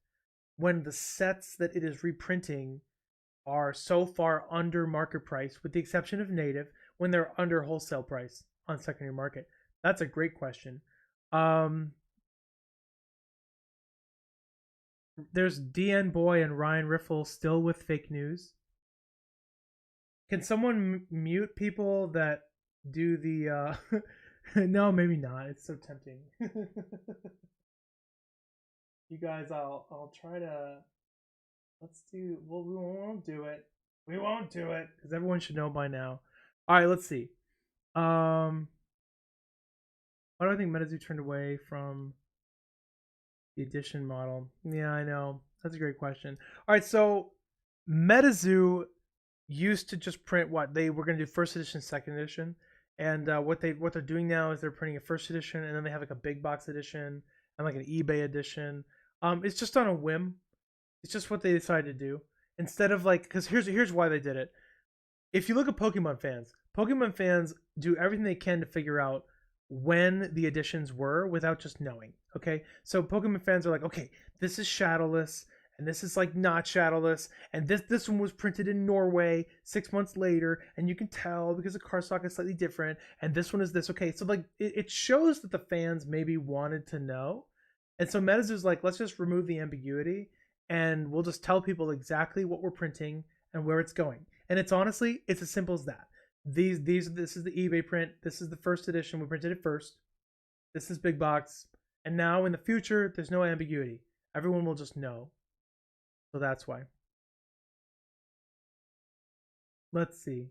when the sets that it is reprinting are so far under market price, with the exception of native, when they're under wholesale price on secondary market? That's a great question. There's DN Boy and Ryan Riffle still with fake news. Can someone mute people that do the no, maybe not. It's so tempting. You guys, I'll try to let's do well, we won't do it. We won't do it because everyone should know by now. All right, let's see. Why do I think MetaZoo turned away from the edition model? Yeah, I know. That's a great question. All right, so MetaZoo used to just print what they were going to do: first edition, second edition, and what they're doing now is they're printing a first edition, and then they have like a big box edition and like an eBay edition. It's just on a whim. It's just what they decided to do instead of like, because here's why they did it. If you look at Pokemon fans do everything they can to figure out when the editions were without just knowing. Okay, so Pokemon fans are like, okay, this is shadowless and this is like not shadowless, and this one was printed in Norway 6 months later, and you can tell because the cardstock is slightly different, and this one is this. Okay, so like it shows that the fans maybe wanted to know, and so MetaZoo's like, let's just remove the ambiguity, and we'll just tell people exactly what we're printing and where it's going. And it's honestly, it's as simple as that. This is the eBay print. This is the first edition. We printed it first. This is big box, and now in the future, there's no ambiguity. Everyone will just know. So that's why. Let's see.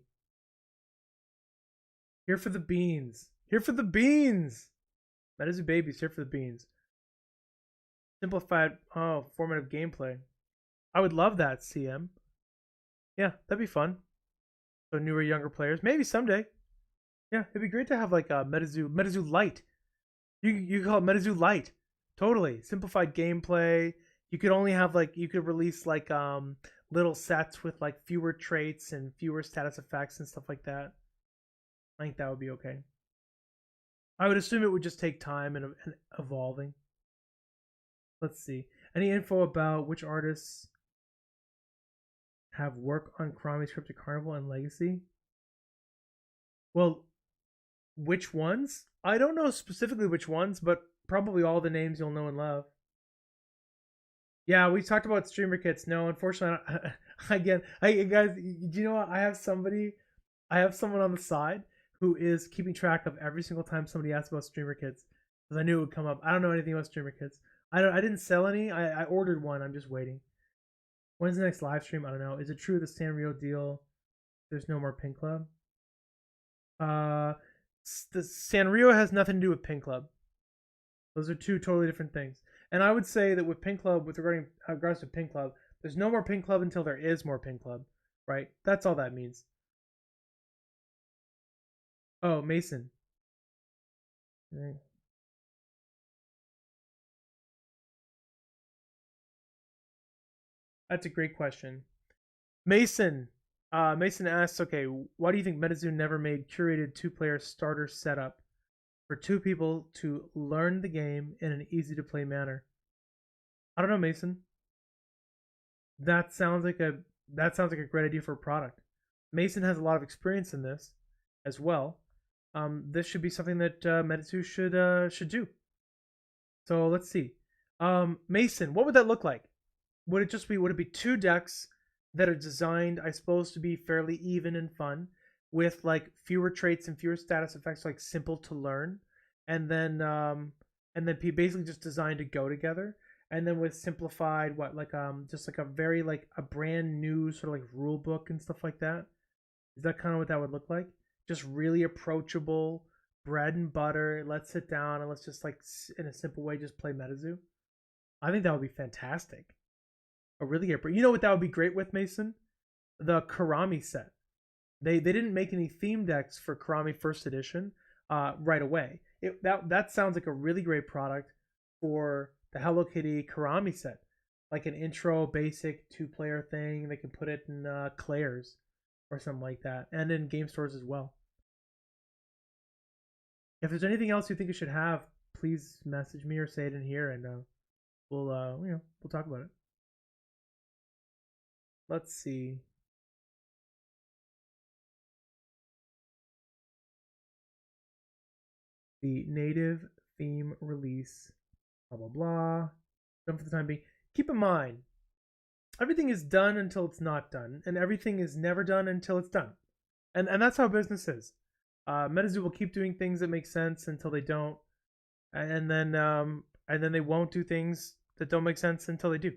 Here for the beans. Here for the beans. MetaZoo babies. Here for the beans. Simplified format of gameplay. I would love that, CM. Yeah, that'd be fun. So newer, younger players, maybe someday. Yeah, it'd be great to have like a MetaZoo Lite. You call it MetaZoo Lite. Totally simplified gameplay. You could only have like, you could release like little sets with like fewer traits and fewer status effects and stuff like that. I think that would be okay. I would assume it would just take time and evolving. Let's see. Any info about which artists have work on Karami's Cryptic Carnival and Legacy? Well, which ones? I don't know specifically which ones, but probably all the names you'll know and love. Yeah, we talked about streamer kits. No, unfortunately, again, guys, do you know what? I have someone on the side who is keeping track of every single time somebody asks about streamer kits, because I knew it would come up. I don't know anything about streamer kits. I didn't sell any. I ordered one. I'm just waiting. When's the next live stream? I don't know. Is it true the Sanrio deal? There's no more Pink Club. The Sanrio has nothing to do with Pink Club. Those are two totally different things. And I would say that with Pink Club, with regards to Pink Club, there's no more Pink Club until there is more Pink Club, right? That's all that means. Oh, Mason. That's a great question. Mason. Mason asks, okay, why do you think MetaZoo never made curated two-player starter setup for two people to learn the game in an easy-to-play manner? I don't know, Mason. That sounds like a great idea for a product. Mason has a lot of experience in this as well. This should be something that MetaZoo should do. So let's see. Mason, what would that look like? Would it be two decks that are designed, I suppose, to be fairly even and fun, with like fewer traits and fewer status effects, like simple to learn, and then basically just designed to go together, and then with simplified just like a very like a brand new sort of like rule book and stuff like that. Is that kind of what that would look like? Just really approachable, bread and butter. Let's sit down and let's just like in a simple way just play MetaZoo. I think that would be fantastic. A really great. You know what that would be great with, Mason? The Karami set. They didn't make any theme decks for Karami First Edition right away. That sounds like a really great product for the Hello Kitty Karami set, like an intro basic 2-player thing. They can put it in Claire's or something like that, and in game stores as well. If there's anything else you think it should have, please message me or say it in here, and we'll talk about it. Let's see. The native theme release, blah blah blah. Done for the time being. Keep in mind, everything is done until it's not done, and everything is never done until it's done, and that's how business is. MetaZoo will keep doing things that make sense until they don't, and then they won't do things that don't make sense until they do.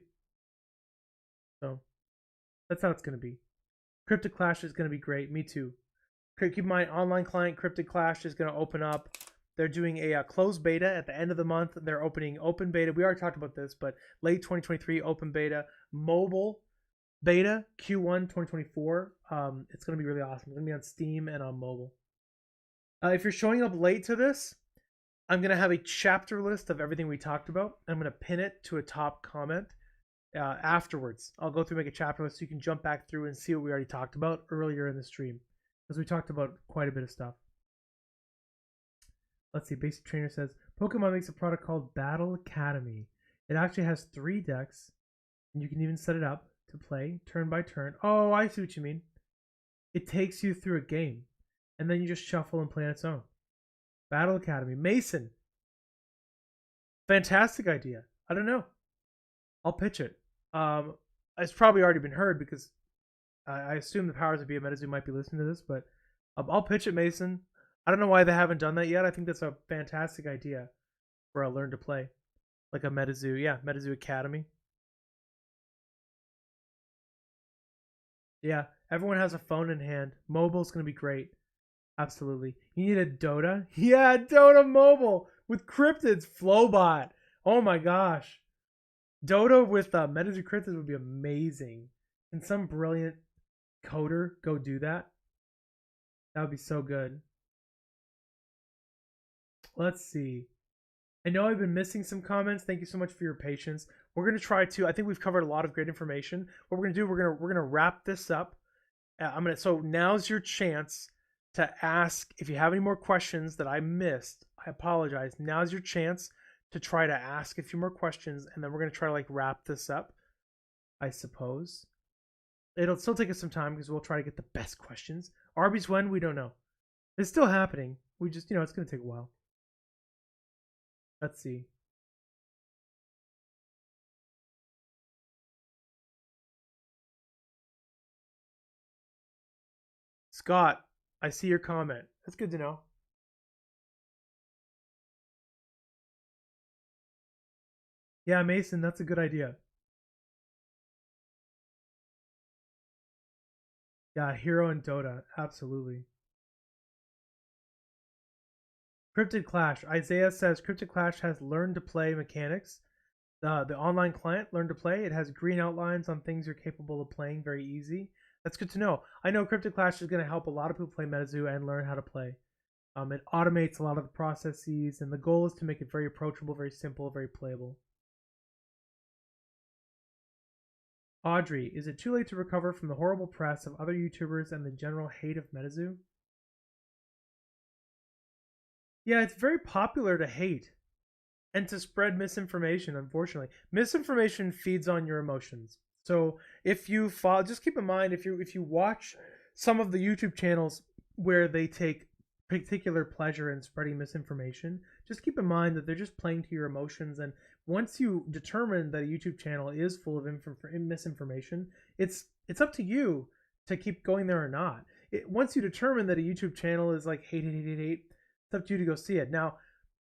So that's how it's gonna be. Cryptic Clash is gonna be great. Me too. Keep in mind, online client Cryptic Clash is gonna open up. They're doing a closed beta at the end of the month. They're opening open beta. We already talked about this, but late 2023 open beta, mobile beta Q1 2024. It's going to be really awesome. It's going to be on Steam and on mobile. If you're showing up late to this, I'm going to have a chapter list of everything we talked about. I'm going to pin it to a top comment afterwards. I'll go through, make a chapter list so you can jump back through and see what we already talked about earlier in the stream, because we talked about quite a bit of stuff. Let's see. Basic Trainer says Pokemon makes a product called Battle Academy. It actually has 3 decks, and you can even set it up to play turn by turn. Oh, I see what you mean. It takes you through a game, and then you just shuffle and play on its own. Battle Academy. Mason. Fantastic idea. I don't know. I'll pitch it. It's probably already been heard because I assume the powers that be at MetaZoo might be listening to this, but I'll pitch it, Mason. I don't know why they haven't done that yet. I think that's a fantastic idea for a learn to play, like a MetaZoo. Yeah, MetaZoo Academy. Yeah, everyone has a phone in hand. Mobile's gonna be great. Absolutely. You need a Dota? Yeah, Dota Mobile with cryptids, Flowbot. Oh my gosh. Dota with MetaZoo cryptids would be amazing. Can some brilliant coder go do that? That would be so good. Let's see. I know I've been missing some comments. Thank you so much for your patience. We're gonna try to. I think we've covered a lot of great information. What we're gonna do, we're gonna wrap this up. So now's your chance to ask. If you have any more questions that I missed, I apologize. Now's your chance to try to ask a few more questions, and then we're gonna try to like wrap this up. I suppose it'll still take us some time because we'll try to get the best questions. Arby's when, we don't know. It's still happening. We just, it's gonna take a while. Let's see. Scott, I see your comment. That's good to know. Yeah, Mason, that's a good idea. Yeah, Hero and Dota, absolutely. Cryptid Clash. Isaiah says Cryptid Clash has learn to play mechanics. The online client, learn to play. It has green outlines on things you're capable of playing, very easy. That's good to know. I know Cryptid Clash is going to help a lot of people play MetaZoo and learn how to play. It automates a lot of the processes, and the goal is to make it very approachable, very simple, very playable. Audrey, is it too late to recover from the horrible press of other YouTubers and the general hate of MetaZoo? Yeah, it's very popular to hate and to spread misinformation, unfortunately. Misinformation feeds on your emotions. So if you follow, just keep in mind, if you watch some of the YouTube channels where they take particular pleasure in spreading misinformation, just keep in mind that they're just playing to your emotions. And once you determine that a YouTube channel is full of misinformation, it's up to you to keep going there or not. Once you determine that a YouTube channel is like hate, it's up to you to go see it. Now,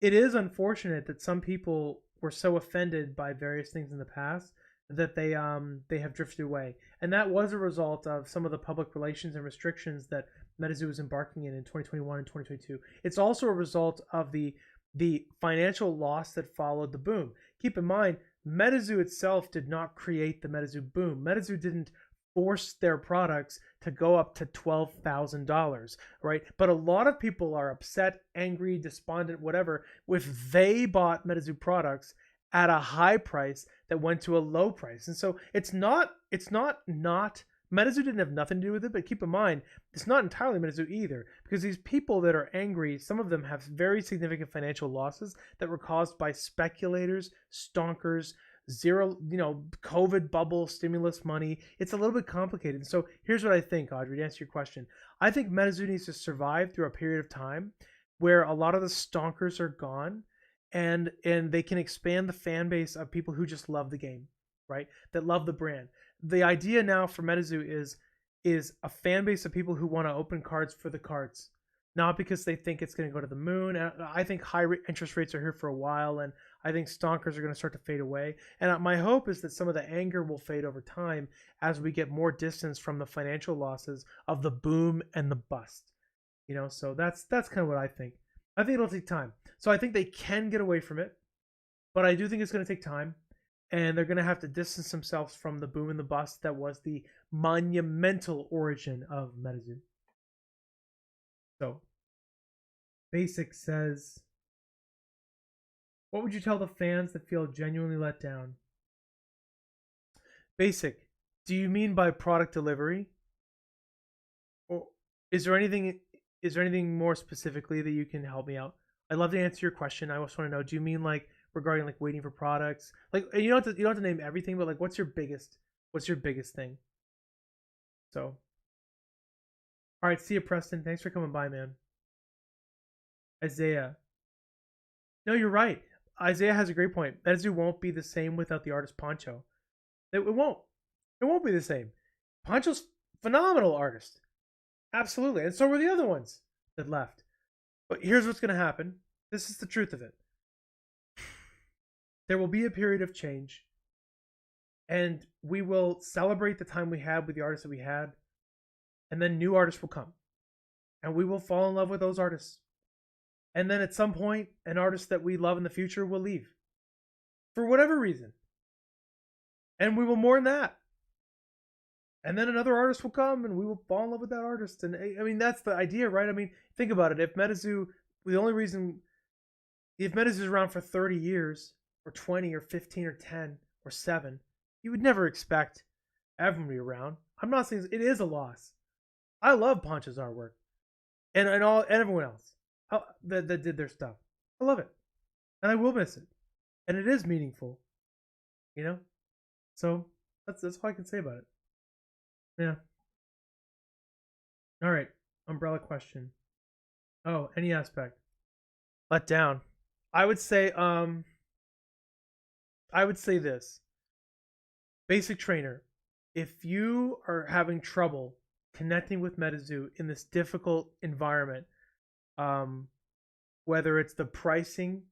it is unfortunate that some people were so offended by various things in the past that they have drifted away, and that was a result of some of the public relations and restrictions that MetaZoo was embarking in 2021 and 2022. It's also a result of the financial loss that followed the boom. Keep in mind, MetaZoo itself did not create the MetaZoo boom. MetaZoo didn't force their products to go up to $12,000, right? But a lot of people are upset, angry, despondent, whatever, if they bought MetaZoo products at a high price that went to a low price. And so it's not MetaZoo didn't have nothing to do with it, but keep in mind, it's not entirely MetaZoo either, because these people that are angry, some of them have very significant financial losses that were caused by speculators, stonkers, COVID bubble, stimulus money. It's a little bit complicated. So here's what I think, Audrey, to answer your question. I think MetaZoo needs to survive through a period of time where a lot of the stonkers are gone, and they can expand the fan base of people who just love the game, right? That love the brand. The idea now for MetaZoo is a fan base of people who want to open cards for the cards, not because they think it's going to go to the moon. And I think high interest rates are here for a while, and I think stonkers are going to start to fade away. And my hope is that some of the anger will fade over time as we get more distance from the financial losses of the boom and the bust. So that's kind of what I think. I think it'll take time. So I think they can get away from it, but I do think it's going to take time, and they're going to have to distance themselves from the boom and the bust that was the monumental origin of MetaZoo. So, Basic says, what would you tell the fans that feel genuinely let down? Basic, do you mean by product delivery? Or is there anything more specifically that you can help me out? I'd love to answer your question. I just want to know, do you mean like regarding like waiting for products? Like you don't have to name everything, but like what's your biggest thing? So, all right, see you, Preston. Thanks for coming by, man. Isaiah. No, you're right. Isaiah has a great point. MetaZoo won't be the same without the artist Poncho. It won't. It won't be the same. Poncho's phenomenal artist. Absolutely. And so were the other ones that left. But here's what's going to happen. This is the truth of it. There will be a period of change, and we will celebrate the time we had with the artists that we had, and then new artists will come, and we will fall in love with those artists. And then at some point, an artist that we love in the future will leave for whatever reason, and we will mourn that. And then another artist will come, and we will fall in love with that artist. And I mean, that's the idea, right? I mean, think about it. If MetaZoo is around for 30 years, or 20, or 15, or 10, or 7, you would never expect everyone to be around. I'm not saying it is a loss. I love Poncho's artwork, and everyone else that did their stuff. I love it, and I will miss it, and it is meaningful, So that's all I can say about it. Yeah. All right. Umbrella question. Oh, any aspect. Let down. I would say this. Basic trainer. If you are having trouble connecting with MetaZoo in this difficult environment, whether it's the pricing,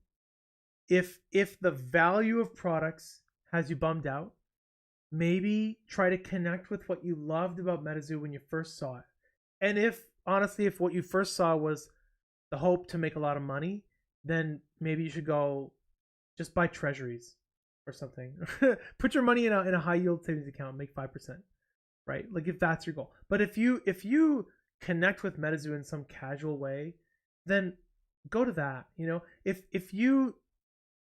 if the value of products has you bummed out, maybe try to connect with what you loved about MetaZoo when you first saw it. And if honestly, if what you first saw was the hope to make a lot of money, then maybe you should go just buy treasuries or something. Put your money in a high yield savings account, make 5%, right? Like if that's your goal. But if you connect with MetaZoo in some casual way, then go to that. If you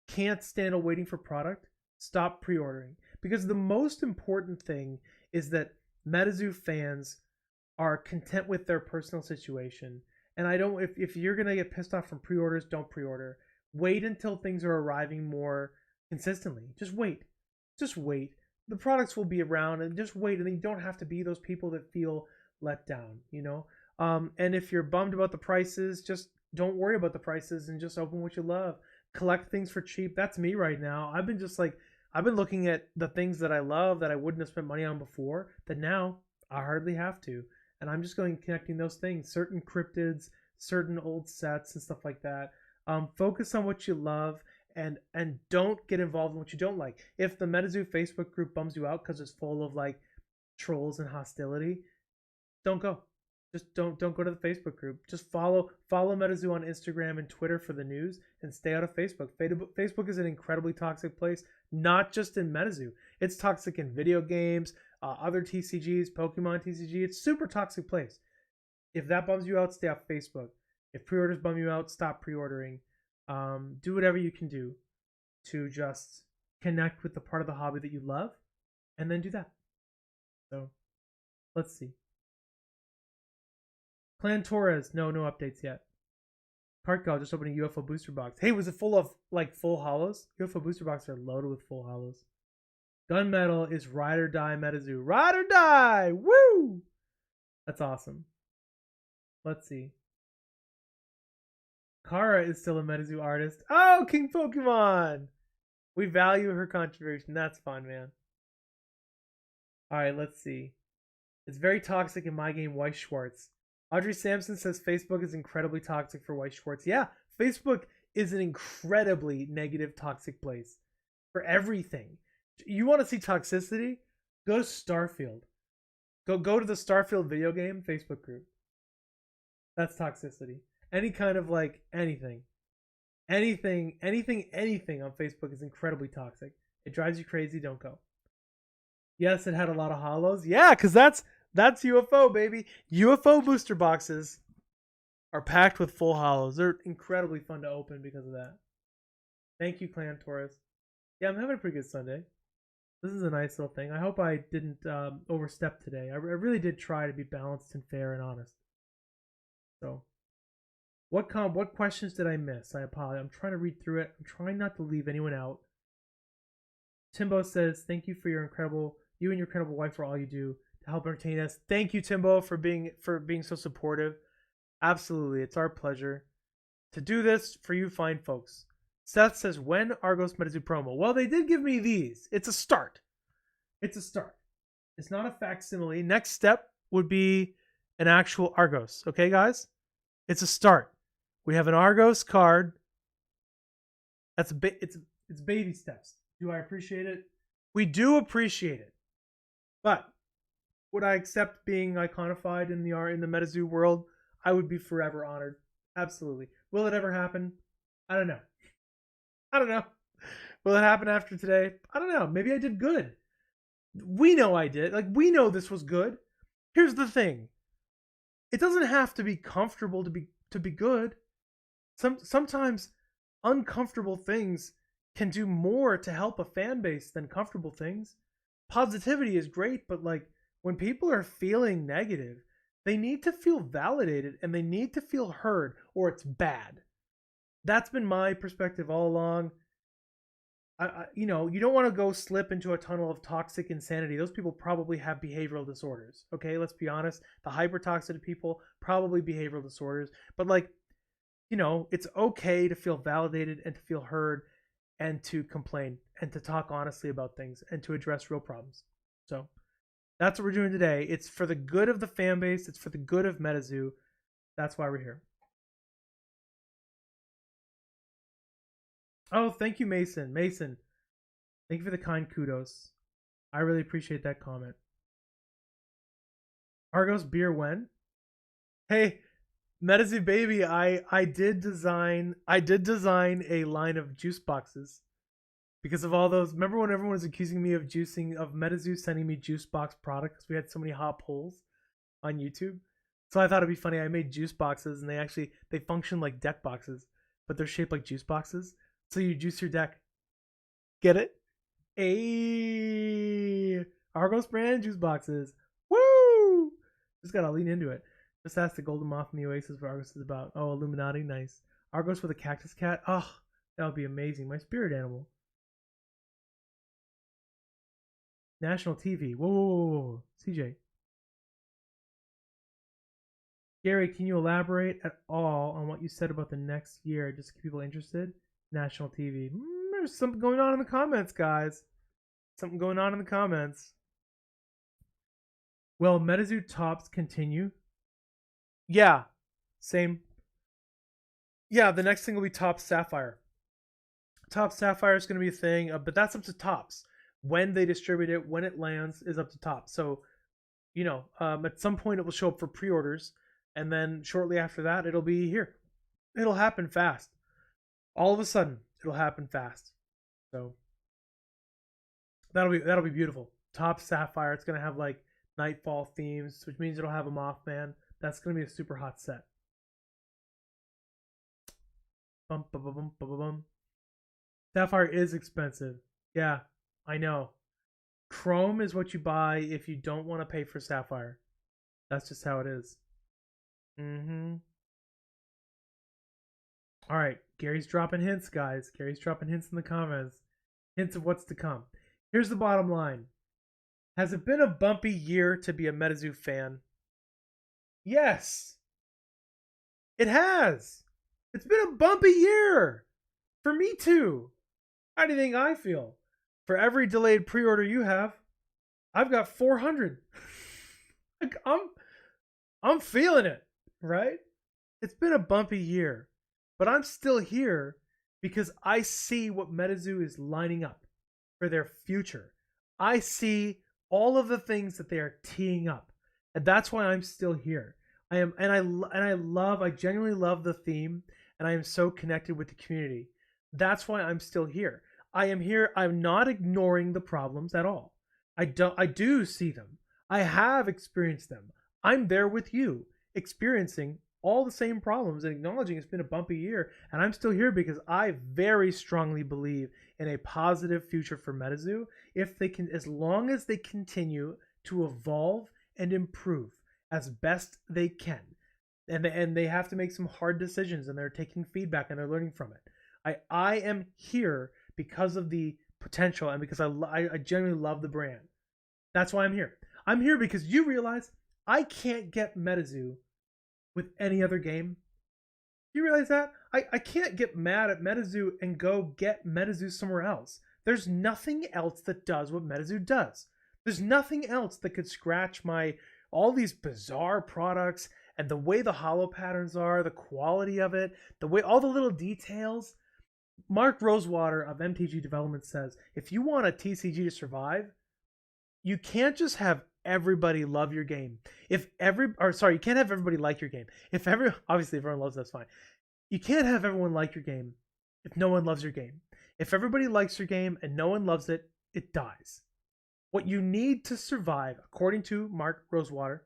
can't stand waiting for product, stop pre-ordering. Because the most important thing is that MetaZoo fans are content with their personal situation. And if you're gonna get pissed off from pre-orders, don't pre-order. Wait until things are arriving more consistently. Just wait. The products will be around, and just wait. And then you don't have to be those people that feel let down, And if you're bummed about the prices, just don't worry about the prices and just open what you love. Collect things for cheap. That's me right now. I've been looking at the things that I love that I wouldn't have spent money on before, that now I hardly have to. And I'm just connecting those things, certain cryptids, certain old sets and stuff like that. Focus on what you love and don't get involved in what you don't like. If the MetaZoo Facebook group bums you out because it's full of like trolls and hostility, don't go. Just don't go to the Facebook group. Just follow MetaZoo on Instagram and Twitter for the news, and stay out of Facebook. Facebook is an incredibly toxic place, not just in MetaZoo. It's toxic in video games, other TCGs, Pokemon TCG. It's a super toxic place. If that bums you out, stay off Facebook. If pre-orders bum you out, stop pre-ordering. Do whatever you can do to just connect with the part of the hobby that you love, and then do that. So, let's see. Clan Torres, no updates yet. Cartgal just opening a UFO booster box. Hey, was it full of like full hollows? UFO booster boxes are loaded with full hollows. Gunmetal is ride or die MetaZoo. Ride or die! Woo! That's awesome. Let's see. Kara is still a MetaZoo artist. Oh, King Pokemon! We value her contribution. That's fun, man. Alright, let's see. It's very toxic in my game, Weiss Schwartz. Audrey Sampson says Facebook is incredibly toxic for Weiss Schwartz. Yeah, Facebook is an incredibly negative, toxic place for everything. You want to see toxicity? Go to Starfield. Go to the Starfield video game Facebook group. That's toxicity. Any kind of like anything on Facebook is incredibly toxic. It drives you crazy. Don't go. Yes, it had a lot of hollows. Yeah, because that's UFO, baby. UFO booster boxes are packed with full hollows. They're incredibly fun to open because of that. Thank you, Clan Torres. Yeah, I'm having a pretty good Sunday. This is a nice little thing. I hope I didn't overstep today. I really did try to be balanced and fair and honest. So, what questions did I miss? I apologize. I'm trying to read through it. I'm trying not to leave anyone out. Timbo says, "Thank you for you and your incredible wife for all you do to help entertain us." Thank you, Timbo, for being so supportive. Absolutely, it's our pleasure to do this for you fine folks. Seth says, "When Argos MetaZoo promo?" Well, they did give me these. It's a start. It's not a facsimile. Next step would be an actual Argos. Okay, guys? It's a start. We have an Argos card. It's baby steps. Do I appreciate it? We do appreciate it. But would I accept being iconified in the MetaZoo world? I would be forever honored. Absolutely. Will it ever happen? I don't know. Will it happen after today? I don't know. Maybe I did good. We know I did. Like, we know this was good. Here's the thing. It doesn't have to be comfortable to be good. Sometimes uncomfortable things can do more to help a fan base than comfortable things. Positivity is great, but like when people are feeling negative, they need to feel validated and they need to feel heard, or it's bad. That's been my perspective all along. You don't want to go slip into a tunnel of toxic insanity. Those people probably have behavioral disorders. Okay, let's be honest. The hyper-toxic people probably behavioral disorders. But like, it's okay to feel validated and to feel heard and to complain and to talk honestly about things and to address real problems. So That's what we're doing today. It's for the good of the fan base. It's for the good of MetaZoo. That's why we're here. Oh, thank you, Mason. Mason, thank you for the kind kudos. I really appreciate that comment. Argos beer when? Hey, MetaZoo baby, I did design a line of juice boxes because of all those. Remember when everyone was accusing me of MetaZoo sending me juice box products? We had so many hot polls on YouTube. So I thought it'd be funny. I made juice boxes and they function like deck boxes, but they're shaped like juice boxes. So you juice your deck. Get it? A Argos brand juice boxes. Woo! Just gotta lean into it. Just ask the Golden Moth in the Oasis what Argos is about. Oh, Illuminati, nice. Argos with a cactus cat. Oh, that would be amazing. My spirit animal. National TV. Whoa. CJ. Gary, can you elaborate at all on what you said about the next year, just to keep people interested? National TV. There's something going on in the comments, guys. Something going on in the comments. Will MetaZoo tops continue? Yeah, same. Yeah, the next thing will be Top Sapphire. Top Sapphire is going to be a thing, but that's up to Tops. When they distribute it, when it lands, is up to Tops. So, at some point it will show up for pre-orders, and then shortly after that, it'll be here. It'll happen fast. All of a sudden, it'll happen fast. So that'll be beautiful. Top Sapphire. It's gonna have like Nightfall themes, which means it'll have a Mothman. That's gonna be a super hot set. Bum, bum, bum, bum, bum, bum. Sapphire is expensive. Yeah, I know. Chrome is what you buy if you don't want to pay for Sapphire. That's just how it is. All right, Gary's dropping hints, guys. Gary's dropping hints in the comments. Hints of what's to come. Here's the bottom line. Has it been a bumpy year to be a MetaZoo fan? Yes. It has. It's been a bumpy year. For me too. How do you think I feel? For every delayed pre-order you have, I've got 400. Like, I'm feeling it, right? It's been a bumpy year, but I'm still here because I see what MetaZoo is lining up for their future. I see all of the things that they are teeing up, and that's why I'm still here. I genuinely love the theme, and I am so connected with the community. That's why I'm still here. I am here. I'm not ignoring the problems at all. I do see them. I have experienced them. I'm there with you, experiencing all the same problems and acknowledging it's been a bumpy year. And I'm still here because I very strongly believe in a positive future for MetaZoo if they can, as long as they continue to evolve and improve as best they can. And they have to make some hard decisions, and they're taking feedback and they're learning from it. I am here because of the potential and because I genuinely love the brand. That's why I'm here. I'm here because you realize I can't get MetaZoo with any other game. You realize that? I can't get mad at MetaZoo and go get MetaZoo somewhere else. There's nothing else that does what MetaZoo does. There's nothing else that could scratch all these bizarre products and the way the hollow patterns are, the quality of it, the way all the little details. Mark Rosewater of MTG Development says, if you want a TCG to survive, you can't just have everybody love your game. You can't have everybody like your game. Obviously everyone loves that's fine. You can't have everyone like your game if no one loves your game. If everybody likes your game and no one loves it, it dies. What you need to survive, according to Mark Rosewater,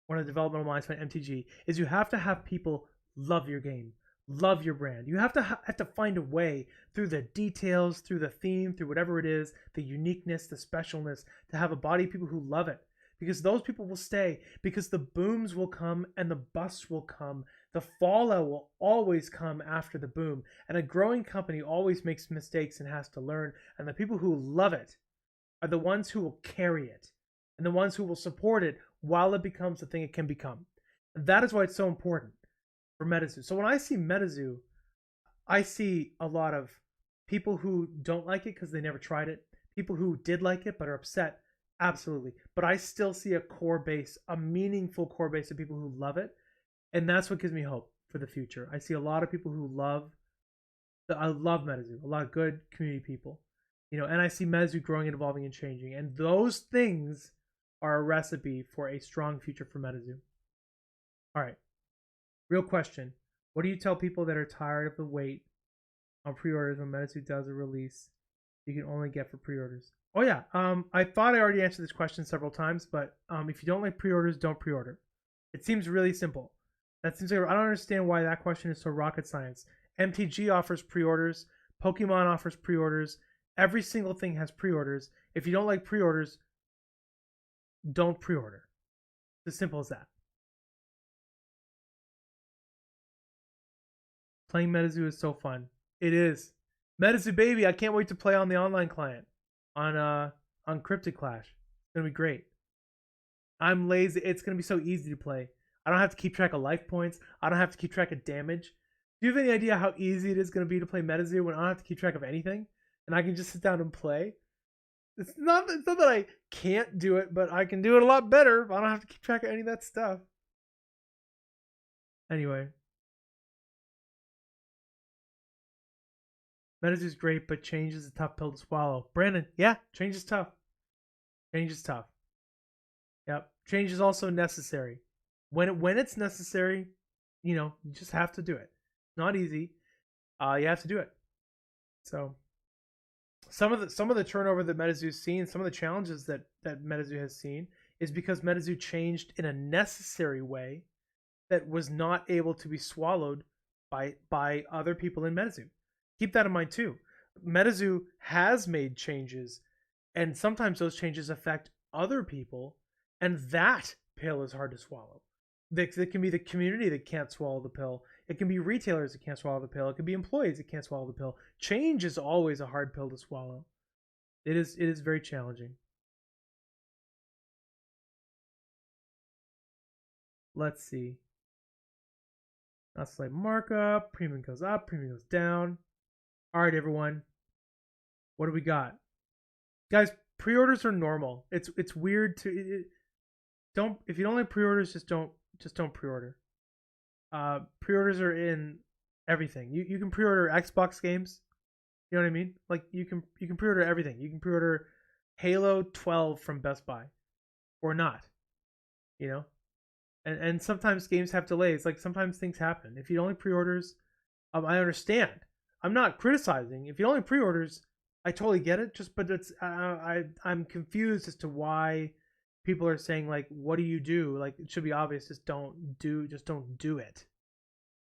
one of the developmental minds behind MTG, is you have to have people love your game, love your brand. You have to find a way through the details, through the theme, through whatever it is, the uniqueness, the specialness, to have a body of people who love it. Because those people will stay, because the booms will come and the busts will come. The fallout will always come after the boom. And a growing company always makes mistakes and has to learn. And the people who love it are the ones who will carry it and the ones who will support it while it becomes the thing it can become. And that is why it's so important for MetaZoo. So when I see MetaZoo, I see a lot of people who don't like it because they never tried it, people who did like it but are upset Absolutely. But I still see a core base, a meaningful core base of people who love it. And that's what gives me hope for the future. I see a lot of people who I love MetaZoo, a lot of good community people. And I see MetaZoo growing and evolving and changing. And those things are a recipe for a strong future for MetaZoo. All right. Real question. What do you tell people that are tired of the wait on pre-orders when MetaZoo does a release you can only get for pre-orders? Oh yeah. I thought I already answered this question several times, but if you don't like pre-orders, don't pre-order. It seems really simple. That seems like I don't understand why that question is so rocket science. MTG offers pre-orders. Pokemon offers pre-orders. Every single thing has pre-orders. If you don't like pre-orders, don't pre-order. It's as simple as that. Playing MetaZoo is so fun. It is. MetaZoo baby, I can't wait to play on the online client on Cryptic Clash. It's gonna be great. I'm lazy. It's gonna be so easy to play. I don't have to keep track of life points. I don't have to keep track of damage. Do you have any idea how easy it is gonna be to play MetaZoo when I don't have to keep track of anything and I can just sit down and play? It's not that I can't do it, but I can do it a lot better. I don't have to keep track of any of that stuff. Anyway. MetaZoo's great, but change is a tough pill to swallow. Brandon, yeah, change is tough. Change is tough. Yep. Change is also necessary. When it's necessary, you just have to do it. Not easy. You have to do it. So some of the turnover that MetaZoo's seen, some of the challenges that MetaZoo has seen is because MetaZoo changed in a necessary way that was not able to be swallowed by other people in MetaZoo. Keep that in mind too. MetaZoo has made changes, and sometimes those changes affect other people, and that pill is hard to swallow. It can be the community that can't swallow the pill. It can be retailers that can't swallow the pill. It can be employees that can't swallow the pill. Change is always a hard pill to swallow. It is very challenging. Let's see. Not slight markup. Premium goes up. Premium goes down. All right, everyone. What do we got? Guys, pre-orders are normal. It's weird to don't if you don't like pre-orders, just don't pre-order. Pre-orders are in everything. You can pre-order Xbox games. You know what I mean? Like you can pre-order everything. You can pre-order Halo 12 from Best Buy or not. And sometimes games have delays. Like sometimes things happen. If you don't like pre-orders, I understand. I'm not criticizing. If you don't like pre-orders, I totally get it. But it's I'm confused as to why people are saying like, what do you do? Like it should be obvious. Just don't do it.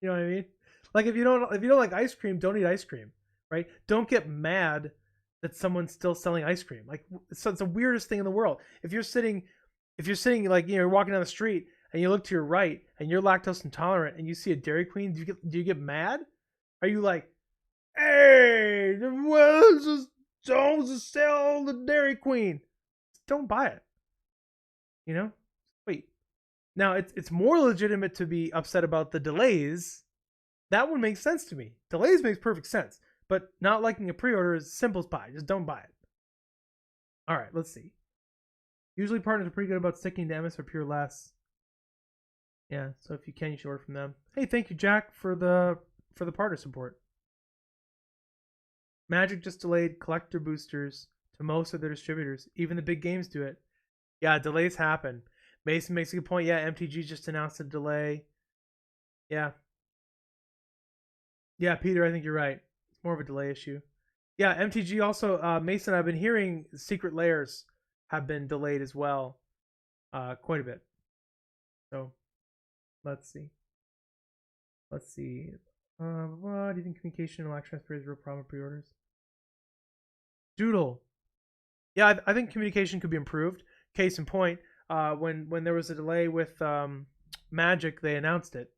You know what I mean? Like if you don't like ice cream, don't eat ice cream, right? Don't get mad that someone's still selling ice cream. Like it's the weirdest thing in the world. If you're sitting like you're walking down the street and you look to your right and you're lactose intolerant and you see a Dairy Queen, do you get mad? Are you like, hey, don't sell the Dairy Queen? Don't buy it. Wait. Now it's more legitimate to be upset about the delays. That one makes sense to me. Delays makes perfect sense, but not liking a pre-order is simple as pie. Just don't buy it. All right, let's see. Usually partners are pretty good about sticking to MSRP or less. Yeah, so if you can, you should order from them. Hey, thank you, Jack, for the partner support. Magic just delayed collector boosters to most of their distributors. Even the big games do it. Yeah, delays happen. Mason makes a good point. Yeah, MTG just announced a delay. Yeah. Yeah, Peter, I think you're right. It's more of a delay issue. Yeah, MTG also, Mason, I've been hearing Secret Layers have been delayed as well. Quite a bit. So, let's see. What do you think communication and lack transfer is a real problem with pre-orders? Doodle. Yeah, I think communication could be improved. Case in point, when there was a delay with Magic, they announced it.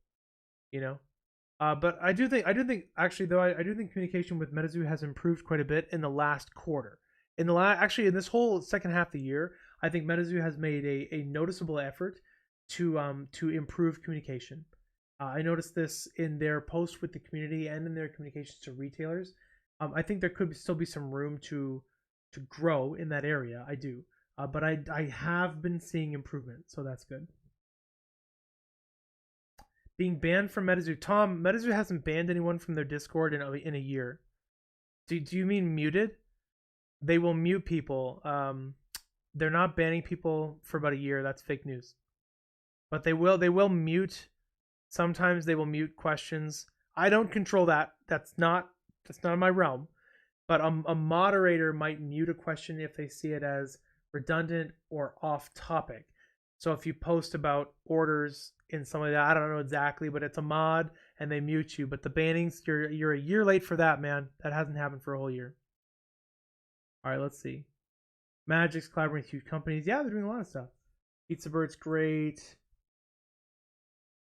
But I do think actually though I do think communication with MetaZoo has improved quite a bit in the last quarter. In this whole second half of the year, I think MetaZoo has made a noticeable effort to improve communication. I noticed this in their post with the community and in their communications to retailers. I think there could still be some room to grow in that area. I do. But I have been seeing improvement, so that's good. Being banned from MetaZoo. Tom, MetaZoo hasn't banned anyone from their Discord in a year. Do you mean muted? They will mute people. They're not banning people for about a year. That's fake news. But they will mute. Sometimes they will mute questions. I don't control that. That's not my realm. But a moderator might mute a question if they see it as redundant or off topic. So if you post about orders in some of that, I don't know exactly, but it's a mod and they mute you. But the bannings, you're a year late for that, man. That hasn't happened for a whole year. All right, let's see. Magic's collaborating with huge companies. Yeah, they're doing a lot of stuff. Pizza Bird's great.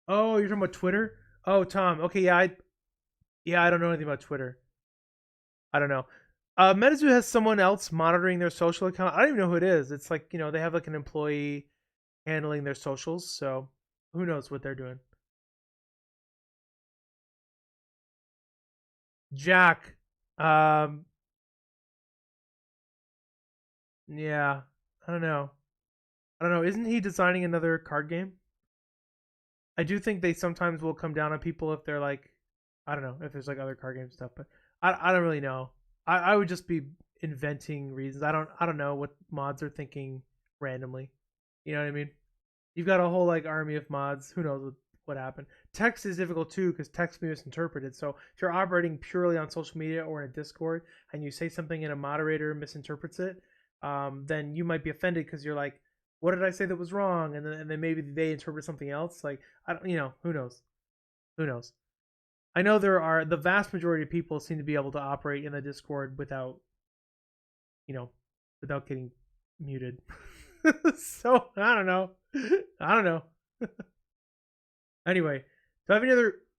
Oh, you're talking about Twitter? Oh, Tom. Okay, yeah, I don't know anything about Twitter. I don't know. MetaZoo has someone else monitoring their social account. I don't even know who it is. It's like, they have like an employee handling their socials, so who knows what they're doing. Jack. Yeah. I don't know. Isn't he designing another card game? I do think they sometimes will come down on people if they're like, I don't know, if there's like other card game stuff, but I don't really know. I would just be inventing reasons. I don't know what mods are thinking randomly. You know what I mean? You've got a whole like army of mods. Who knows what happened? Text is difficult too because text can be misinterpreted. So if you're operating purely on social media or in a Discord and you say something and a moderator misinterprets it, then you might be offended because you're like, what did I say that was wrong? And then maybe they interpret something else. Like, I don't, who knows? Who knows? I know the vast majority of people seem to be able to operate in the Discord without, without getting muted. So I don't know. Anyway, do I have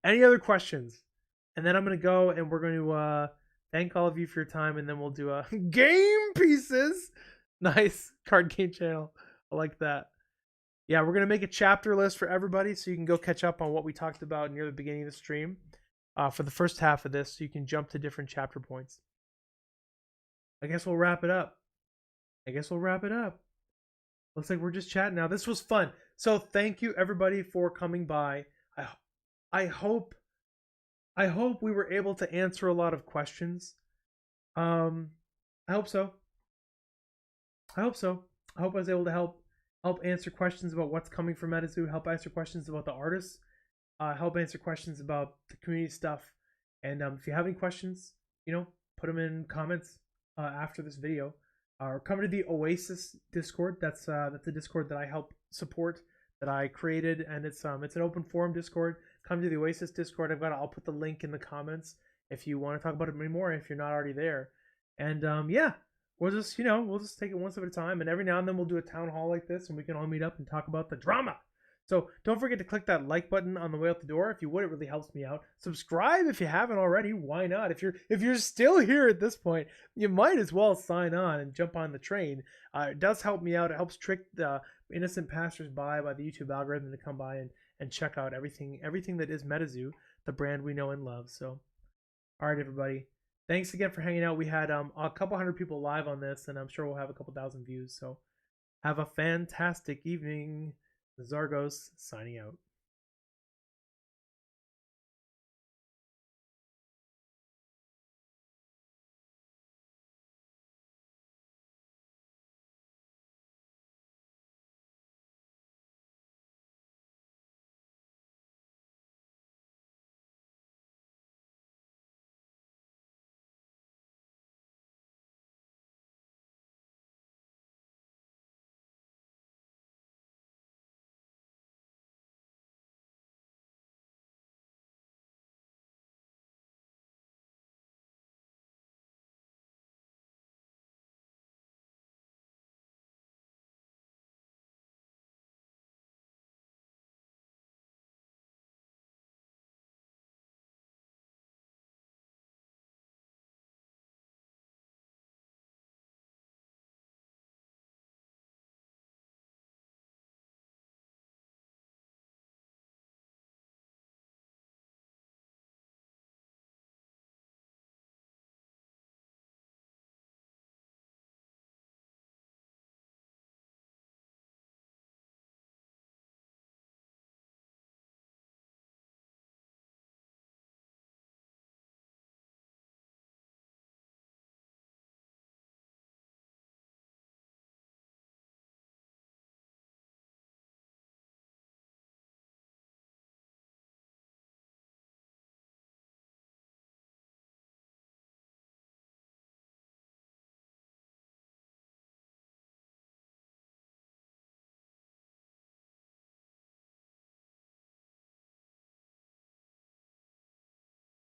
any other questions? And then I'm gonna go and we're going to thank all of you for your time, and then we'll do a game pieces. Nice card game channel. I like that. Yeah, we're gonna make a chapter list for everybody so you can go catch up on what we talked about near the beginning of the stream. For the first half of this, so you can jump to different chapter points. I guess we'll wrap it up. Looks like we're just chatting now. This was fun. So thank you everybody for coming by. I hope we were able to answer a lot of questions. I hope so. I hope I was able to help answer questions about what's coming from MetaZoo, help answer questions about the artists, help answer questions about the community stuff. And if you have any questions, put them in comments after this video. Or come to the Oasis Discord. That's the Discord that I help support, that I created, and it's an open forum Discord. Come to the Oasis Discord. I'll put the link in the comments if you want to talk about it anymore, if you're not already there. And yeah, we'll just take it one step at a time, and every now and then we'll do a town hall like this, and we can all meet up and talk about the drama. So don't forget to click that like button on the way out the door. If you would, it really helps me out. Subscribe if you haven't already. Why not? If you're still here at this point, you might as well sign on and jump on the train. It does help me out. It helps trick the innocent passersby by the YouTube algorithm to come by and check out everything that is MetaZoo, the brand we know and love. So, all right, everybody. Thanks again for hanging out. We had a couple hundred people live on this, and I'm sure we'll have a couple thousand views. So have a fantastic evening. Argos signing out.